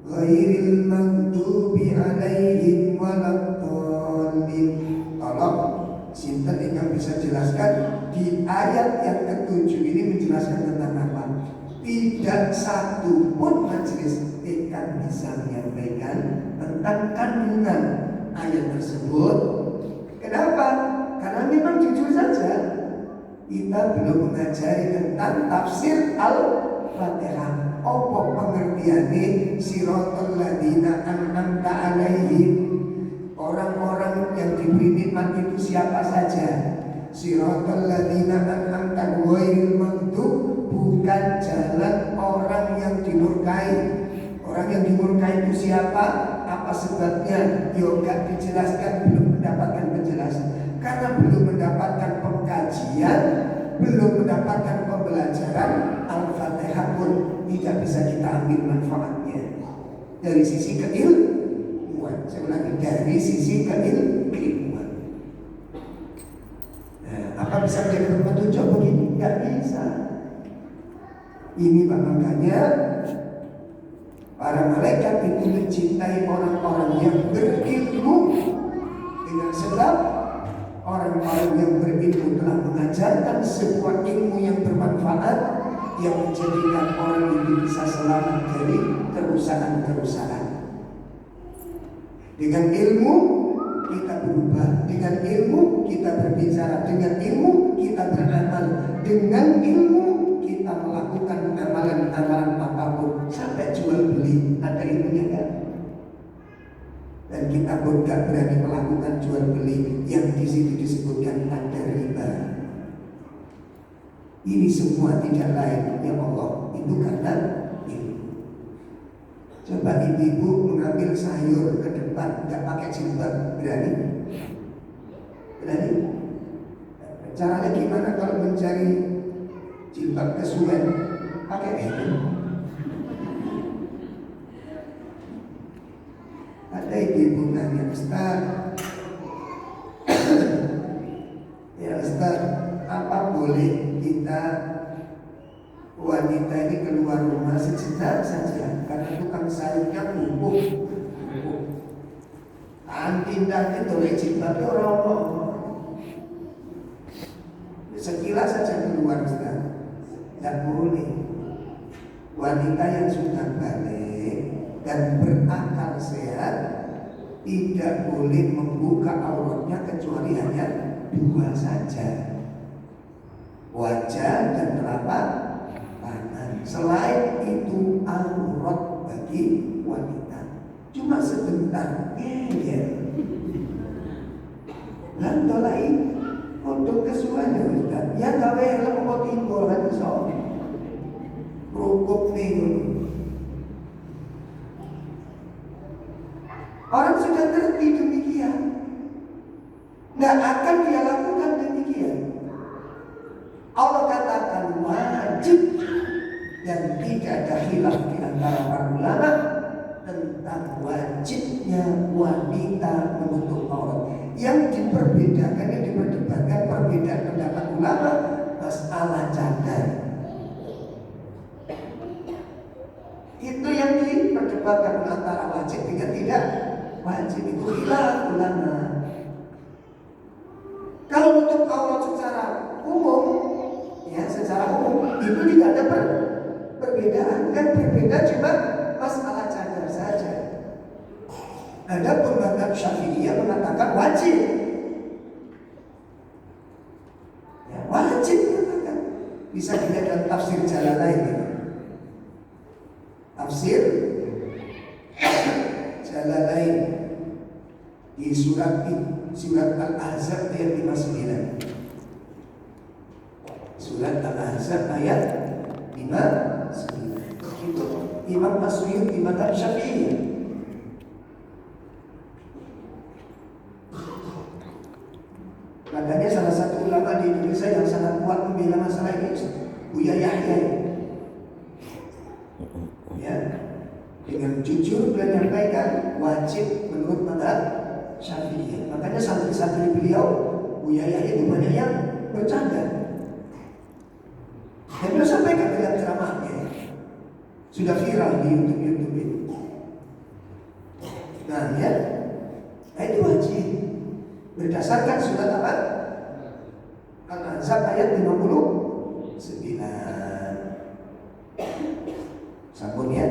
ghairil maghdubi 'alaihim waladdallin. Tolong sinten yang bisa jelaskan di ayat yang ke-7 ini menjelaskan tentang apa? Tidak satu pun majelis ikan bisa menyampaikan tentang kandungan ayat tersebut. Kenapa? Karena memang jujur saja kita belum mengajari tentang tafsir Al-Fatihah. Apa pengertiannya siratal ladzina an'amta 'alaihim? Orang-orang yang diberi nikmat itu siapa saja? Siratal ladzina an'amta ghairil maghdub, bukan jalan orang yang dimurkai. Orang yang dimurkai itu siapa? Apa sebabnya? Yoga dijelaskan, belum mendapatkan penjelasan. Karena belum mendapatkan pengkajian, belum mendapatkan pembelajaran, Al-Fatihah pun tidak bisa kita ambil manfaatnya. Dari sisi keilmuan, saya ulangi, dari sisi keilmuan. Nah, apa bisa menjadi petunjuk begini? Tidak bisa. Ini makanya para malaikat itu mencintai orang-orang yang berilmu. Dengan sebab orang-orang yang berilmu telah mengajarkan sebuah ilmu yang bermanfaat, yang menjadikan orang itu bisa selamat dari kerusakan-kerusakan. Dengan ilmu kita berubah, dengan ilmu kita berbicara, dengan ilmu kita beramal, dengan ilmu kita melakukan amalan-amalan apapun, sampai jual beli ada ilmunya kan? Dan kita pun gak berani melakukan jual beli yang di situ disebutkan ada riba. Ini semua tidak lain ya Allah, itu karena ilmu. Coba ibu-ibu mengambil sayur ke depan gak pakai jilbab, berani? Berani? Caranya gimana kalau mencari jilbab kesuwen? Pakai itu. Ada ibu-ibu nanya, Ustaz, ya Ustaz, apa boleh kita wanita ini keluar rumah sejenak saja karena tukang sayurnya numpuk. Antindak itu jilbabnya orang sekilas saja keluar Ustaz. Tidak boleh. Wanita yang sudah balik dan berakal sehat tidak boleh membuka auratnya kecuali hanya dua saja, wajah dan telapak tangan. Selain itu aurat bagi wanita. Cuma sebentar ngeyel. Lan dolai untuk kesuanya Ustaz. Ya gawe helm kok timbul kan iso. Rukuk ning. Orang sudah ngerti demikian, nggak akan dia lakukan demikian. Allah katakan wajib dan tidak ada khilaf di antara para ulama tentang wajibnya wanita menutup aurat. Yang diperbedakan, yang diperdebatkan perbedaan pendapat ulama masalah cadar. Itu yang diperdebatkan antara wajib dengan tidak wajib. Itu khilaf ulama. Kalau menutup aurat secara umum, ya secara umum itu tidak ada perbedaan. Yang berbeda cuma masalah cadar saja. Adapun mazhab Syafi'iyah mengatakan wajib. Ya, wajib mengatakan. Bisa dilihat dalam tafsir Jalalain. Tafsir Jalalain di surat Al-Ahzab ayat 59. Surat Al-Ahzab ayat 59. Itu Imam As-Suyuti mazhab Syafi'iyah. Makanya salah satu ulama di Indonesia yang sangat kuat membela masalah ini Buya Yahya. Ya, dengan jujur beliau menyampaikan wajib menurut mazhab Syafi'iyah. Makanya santri-santri beliau Buya Yahya itu banyak yang bercanda. Dan beliau sampaikan dalam ceramahnya, sudah viral di YouTube ini. Nah ya, itu wajib berdasarkan surat apa? Al-Ahzab ayat 59. Sampun ya.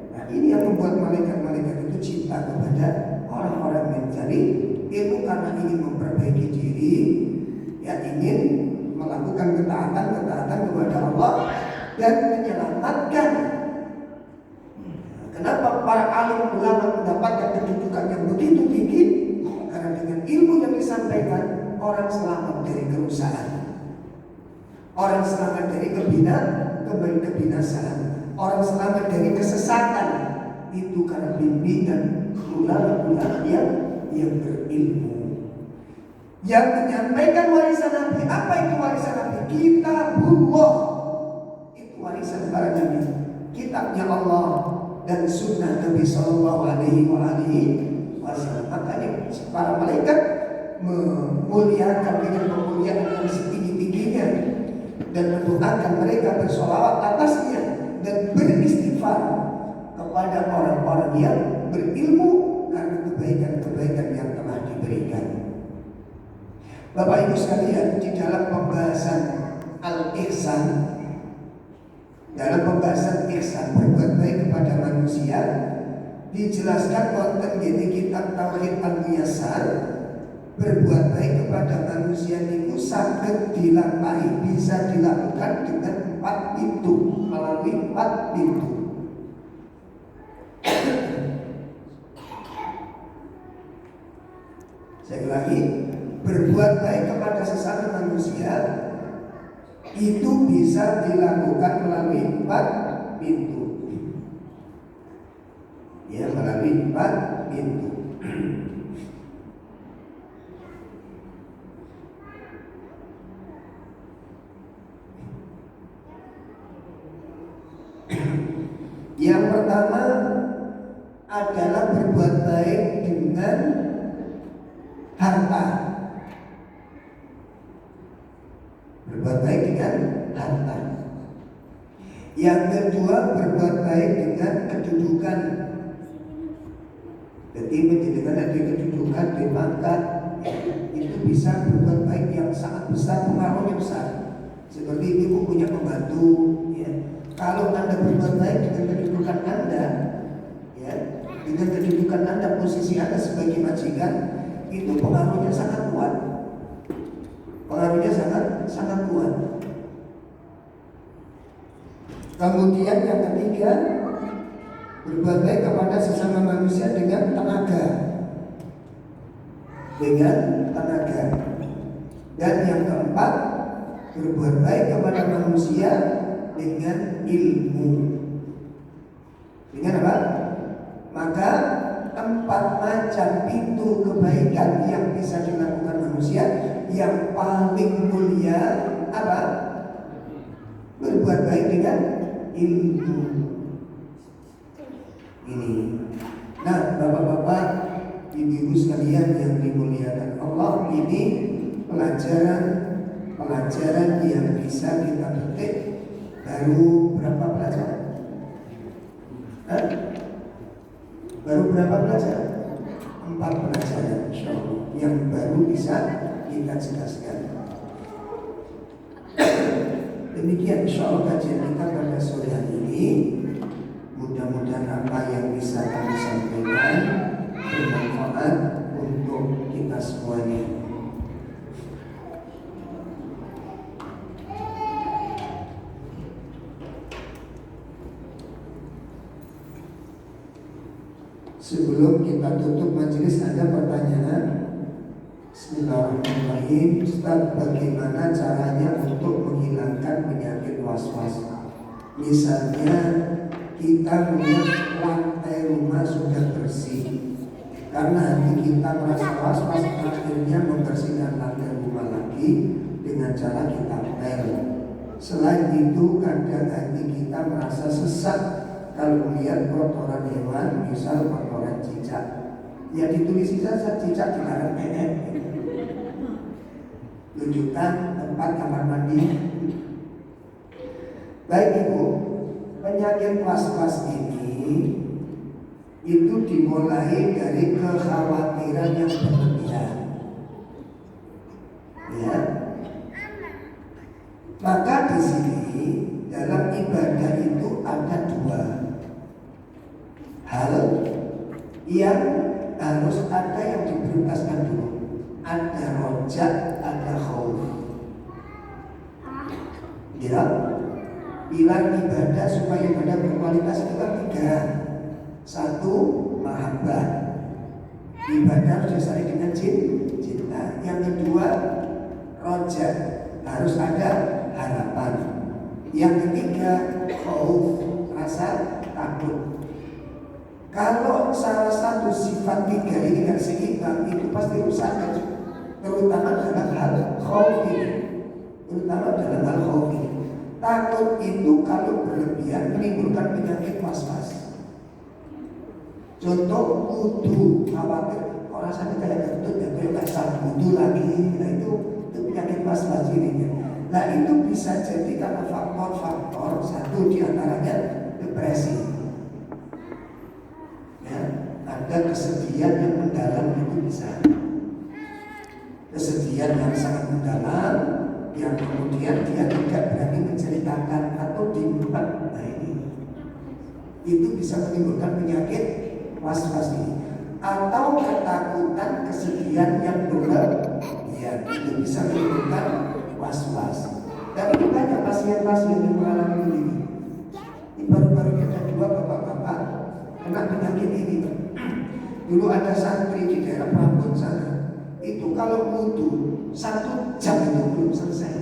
Nah ini yang membuat malaikat-malaikat itu cinta kepada orang-orang yang mencari ilmu karena ingin memperbaiki diri, ya ingin melakukan ketaatan kepada Allah dan menyelamatkan. Kenapa para alim ulama mendapatkan kedudukan yang begitu tinggi? Karena dengan ilmu yang disampaikan, orang selamat dari kerusakan, orang selamat dari kebinasaan, orang selamat dari kesesatan. Itu karena bimbingan ulama-ulama yang berilmu, yang menyampaikan warisan Nabi. Apa itu warisan Nabi? Kitabullah. Itu warisan para nabi, kitabnya Allah dan sunnah Nabi Sallallahu Alaihi Wasallam. Makanya para malaikat memuliakan dengan kemuliaan yang setinggi-tingginya dan mendoakan mereka bersolawat atasnya dan beristighfar kepada orang-orang yang berilmu karena kebaikan-kebaikan yang telah diberikan. Bapak Ibu sekalian, di dalam pembahasan al-ihsan, dalam pembahasan ihsan berbuat baik kepada manusia, dijelaskan wonten di kitab Tauhid Al-Muyassar, berbuat baik kepada manusia niku saged dilampahi, bisa dilakukan dengan 4 pintu, melalui 4 pintu. Saya lagi, berbuat baik kepada sesama manusia itu bisa dilakukan melalui 4 pintu. Ya, melalui 4 pintu. Yang pertama adalah berbuat baik dengan harta. Berbuat baik dengan harta. Yang kedua berbuat baik dengan kedudukan. Jadi menjadikan ada kedudukan di pangkat, itu bisa berbuat baik yang sangat besar, pengaruhnya besar. Seperti ibu punya pembantu, ya. Kalau Anda berbuat baik dengan kedudukan Anda, ya, dengan kedudukan Anda, posisi Anda sebagai majikan, itu pengaruhnya sangat kuat. Pengaruhnya sangat kuat. Kemudian yang ketiga, berbuat baik kepada sesama manusia dengan tenaga. Dengan tenaga. Dan yang keempat, berbuat baik kepada manusia dengan ilmu. Dengan apa? Maka 4 macam pintu kebaikan yang bisa dilakukan manusia, yang paling mulia apa? Berbuat baik dengan ilmu. ini. Nah, bapak-bapak, ibu-ibu sekalian yang dimuliakan Allah, ini pelajaran yang bisa kita petik. Baru berapa pelajaran? Baru berapa pelajaran? 4 pelajaran insyaallah yang baru bisa kita jelaskan. Demikian insyaallah kajian kita pada sore hari ini. Mudah-mudahan apa yang bisa kami sampaikan bermanfaat untuk kita semuanya. Sebelum kita tutup majelis, ada pertanyaan. Bismillahirrahmanirrahim. Ustaz, bagaimana caranya untuk menghilangkan penyakit was-was? Misalnya kita melihat lantai rumah sudah bersih, karena hati kita merasa was-was, akhirnya membersihkan lantai rumah lagi dengan cara kita pel. Selain itu, kadang hati kita merasa sesak kalau melihat kotoran hewan, misal kotoran cicak. Ya ditulisi saja cicak dilarang tunjukkan tempat kamar mandi. Baik Ibu, penyakit was-was ini itu dimulai dari kekhawatiran yang berlebihan. Ya. Maka di sini dalam ibadah itu ada 2 hal yang harus ada yang diprioritaskan dulu. Ada rojak, ada khauf. Ya, pilar ibadah supaya ibadah berkualitas itu kan 3. 1, mahabbah. Ibadah harus disertai dengan cinta. Yang kedua, rojak, harus ada harapan. Yang ketiga, khauf, rasa takut. Kalau salah satu sifat 3 ini tidak seimbang, itu pasti rusak, terutama dalam hal khauf ini. Takut itu kalau berlebihan menimbulkan penyakit was-was. Contoh wudu, khawatir kok rasanya kayak kentut ya, kayak nggak sah wudu lagi. Nah itu penyakit was-was ini. Nah itu bisa jadi karena faktor-faktor, satu diantaranya depresi. Ada kesedihan yang mendalam, itu bisa kesedihan yang sangat mendalam yang kemudian dia tidak berani menceritakan atau diumpat. Nah ini itu bisa menimbulkan penyakit was-was ini. Atau ketakutan, kesedihan yang berlebihan, itu bisa menimbulkan was-was. Dan itu banyak pasien-pasien yang mengalami ini. Ini baru-baru ada 2 bapak-bapak kena penyakit ini. Dulu ada santri di daerah Prambon sana, itu kalau wudu 1 jam itu belum selesai.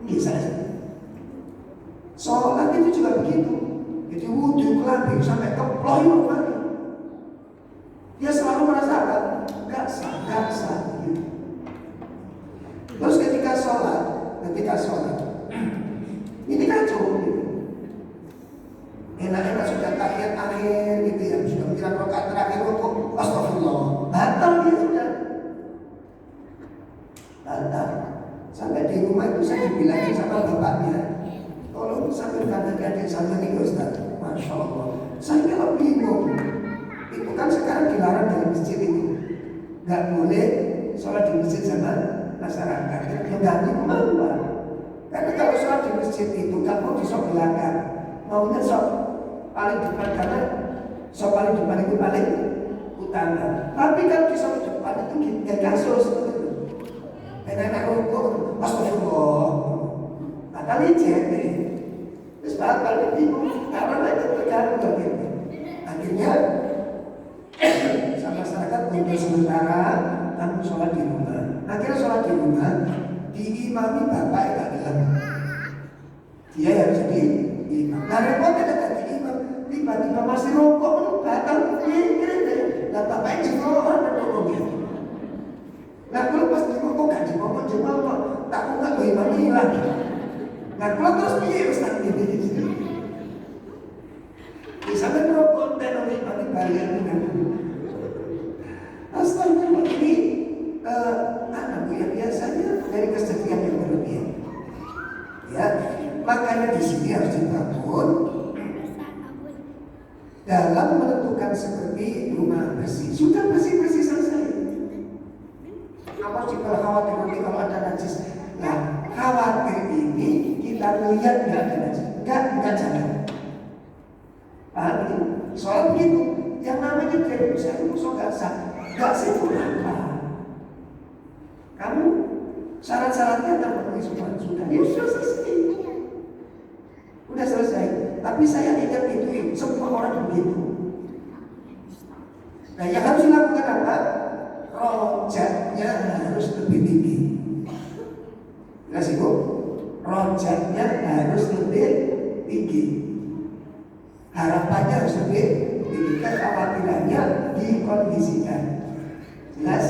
Bisa. Sholat itu juga begitu. Jadi wudu kelambi sampai keployong lagi. Dia selalu merasa apa? Gak sah. Terus ketika sholat, ini kacau. Enak-enak sudah tahiyat akhir gitu ya, sudah menjelang rakaat terakhir rukuk, astagfirullah, batal dia sudah. Batal. Sampai di rumah itu saya dibilangin sama bapaknya, tolong sampaikan adik-adik sama nih Ustaz. Masya Allah. Saya kalau bingung. Itu kan sekarang dilarang dalam masjid itu. Gak boleh sholat di masjid sama masyarakat. Yang gak apa. Karena kalau sholat di masjid itu gak mau di sok belakang, maunya sok paling depan, karena sok paling depan itu paling utama. Tapi kalau di sok depan itu kayak kasus seperti itu. Enak-enak rukuk, astagfirullah, batal ijek nih. Terus batal bingung, karena itu terganggu akhirnya sama masyarakat untuk sementara kamu sholat di rumah. Akhirnya sholat di rumah diimami bapak yang gak bilang. Dia harus jadi imam. Nah repotnya ada imam, tiba-tiba masih rokok, batal kira-kira. Nah bapaknya jengol ada dorongnya. Nah kalau pas jengol gak jengol, takut gak ke imam ini lagi. Nah kalau terus dia Ustaz ini. Bisa Ya, makanya di sini harus dibangun dalam menentukan seperti rumah bersih. Sudah bersih-bersih selesai. Apa sih kalau khawatir nanti kalau ada najis? Nah, khawatir ini kita lihat nggak ada najis, nggak jalan. Paham ini? Soal begitu, yang namanya dari saya musuh nggak sempurna. Kamu syarat-syaratnya terpenuhi semua sudah, ya sudah selesai. Udah selesai. Tapi saya tidak itu semua orang begitu. Nah, yang harus dilakukan apa? Rojaknya harus lebih tinggi. Jelas Ibu? Rojaknya harus lebih tinggi. Harapannya harus lebih tinggi. Kekhawatirannya dikondisikan. Jelas?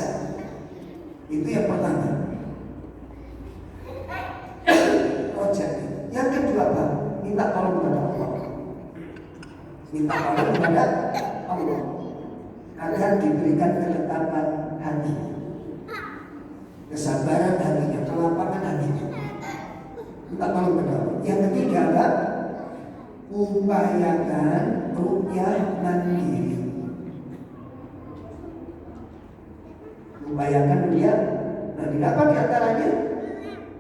Itu yang pertama. Rojaknya. Yang kedua apa? Minta tolong kepada Allah. Minta tolong kepada Allah agar diberikan ketetapan hati, kesabaran hatinya, kelapangan hatinya. Minta tolong kepada Allah. Yang ketiga apa? Upayakan ruqyah mandiri. Upayakan ruqyah mandiri. Apa diantaranya?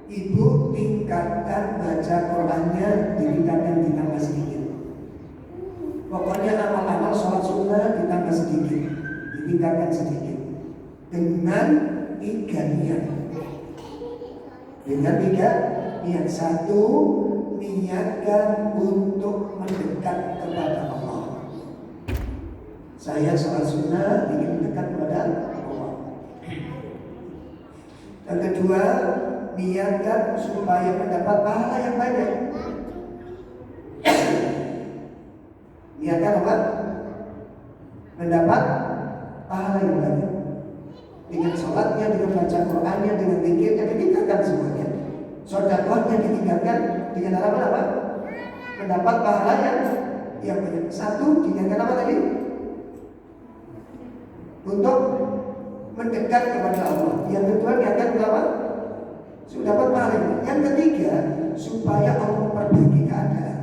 Ibu tingkatkan baca Qur'annya, ditambah sedikit. Pokoknya amal-amal sholat sunnah ditambah sedikit, ditingkatkan sedikit. Dengan 3 niat. Dengan 3 niat. 1, niatkan untuk mendekat kepada Allah. Saya sholat sunnah ingin mendekat kepada Allah. Yang kedua, niatkan supaya mendapat pahala yang banyak. Niatkan apa? Mendapat pahala yang banyak. Dengan sholatnya, dengan baca Qur'annya, dengan zikirnya, ditingkatkan semuanya. Sedekahnya ditingkatkan dengan harapan apa? Mendapat pahala yang banyak. 1, niatkan apa tadi? Untuk mendekat kepada Allah. Yang kedua, niatkan apa? Sudah dapat pahala. Yang ketiga, supaya Allah memperbaiki keadaan.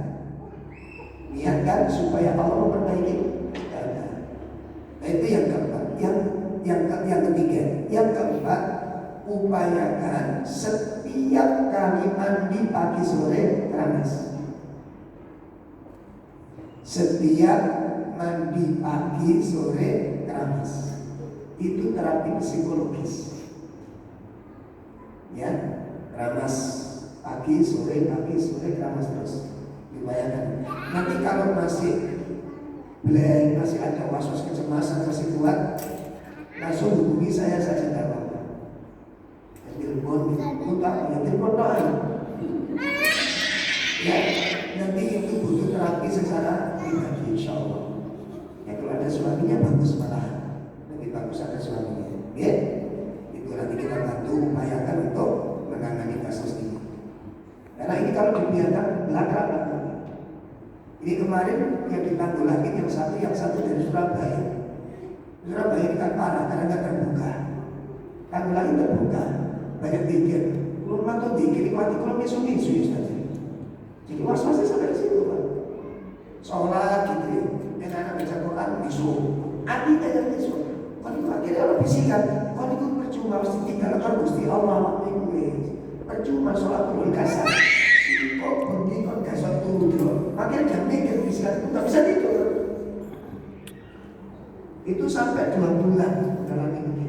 Niatkan supaya Allah memperbaiki keadaan. Nah, itu yang keempat. Yang ketiga. Yang keempat, upayakan setiap kali mandi pagi sore keramas. Setiap mandi pagi sore keramas. Itu terapi psikologis. Ya, keramas pagi sore keramas terus. Dibayangkan. Nanti kalau masih blank, masih ada was-was kecemasan, masih kuat, langsung hubungi saya saja, tidak apa-apa. Telepon, telepon doa. Ya, nanti itu butuh terapi secara pribadi, insya Allah. Ya, kalau ada suaminya bagus malah, lebih bagus ada suaminya. Ya. Nanti kita bantu upayakan untuk menangani kasus ini. Karena ini kalau dibiarkan belakang. Ini kemarin yang ditanggulangi yang satu dari Surabaya. Surabaya ini kan parah karena nggak terbuka. Tanggulangi terbuka, banyak pikir. Belum atau dikit mati kalau misu-misu saja. Jadi was-wasnya sampai di situ, Pak. Sholat gitu, anak baca Quran misu, adiknya yang misu. Kalau akhirnya orang bisikan, kalau itu percuma mesti tinggalkan Gusti Allah percuma sholat turun kasar. Kok berhenti kok kasar turun dulu. Akhirnya dia mikir bisikan itu nggak bisa tidur. Itu sampai 2 bulan dalam ini.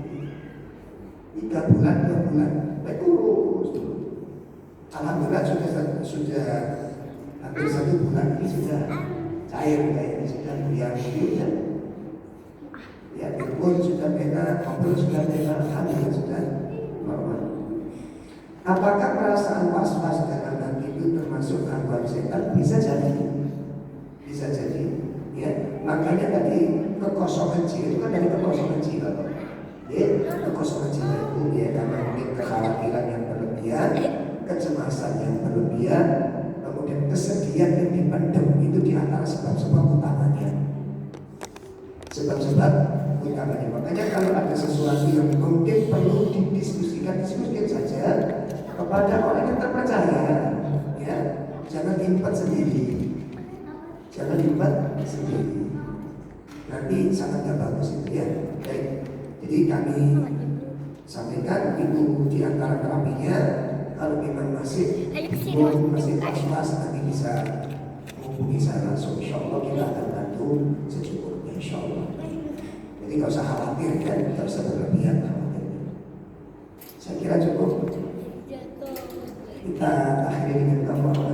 3 bulan, 2 bulan, kurus. Alhamdulillah sudah hampir 1 bulan ini sudah cair kayaknya, sudah biar ya. Ya, telepon sudah enak, ngobrol sudah enak, alhamdulillah sudah normal. Apakah perasaan was-was dalam hati itu termasuk gangguan setan? Bisa jadi, ya. Makanya tadi kekosongan jiwa itu kan dari kekosongan jiwa, ya. Kekosongan jiwa itu ya karena mungkin kekhawatiran yang berlebihan, kecemasan yang berlebihan, kemudian kesedihan yang dipendam itu di antara sebab-sebab utamanya. Sebab-sebab utamanya. Makanya kalau ada sesuatu yang mungkin perlu didiskusikan saja kepada orang yang terpercaya, ya, sendiri. Nanti sangat gak bagus itu ya. Baik. Jadi kami sampaikan itu di antara terapinya. Kalau memang masih pas-pas nanti bisa menghubungi saya langsung. Insya Allah kita akan bantu secukupnya, insya Allah. Jadi nggak usah khawatir kan, nggak usah berlebihan khawatirnya. Saya kira cukup. Kita akhiri dengan kafaratul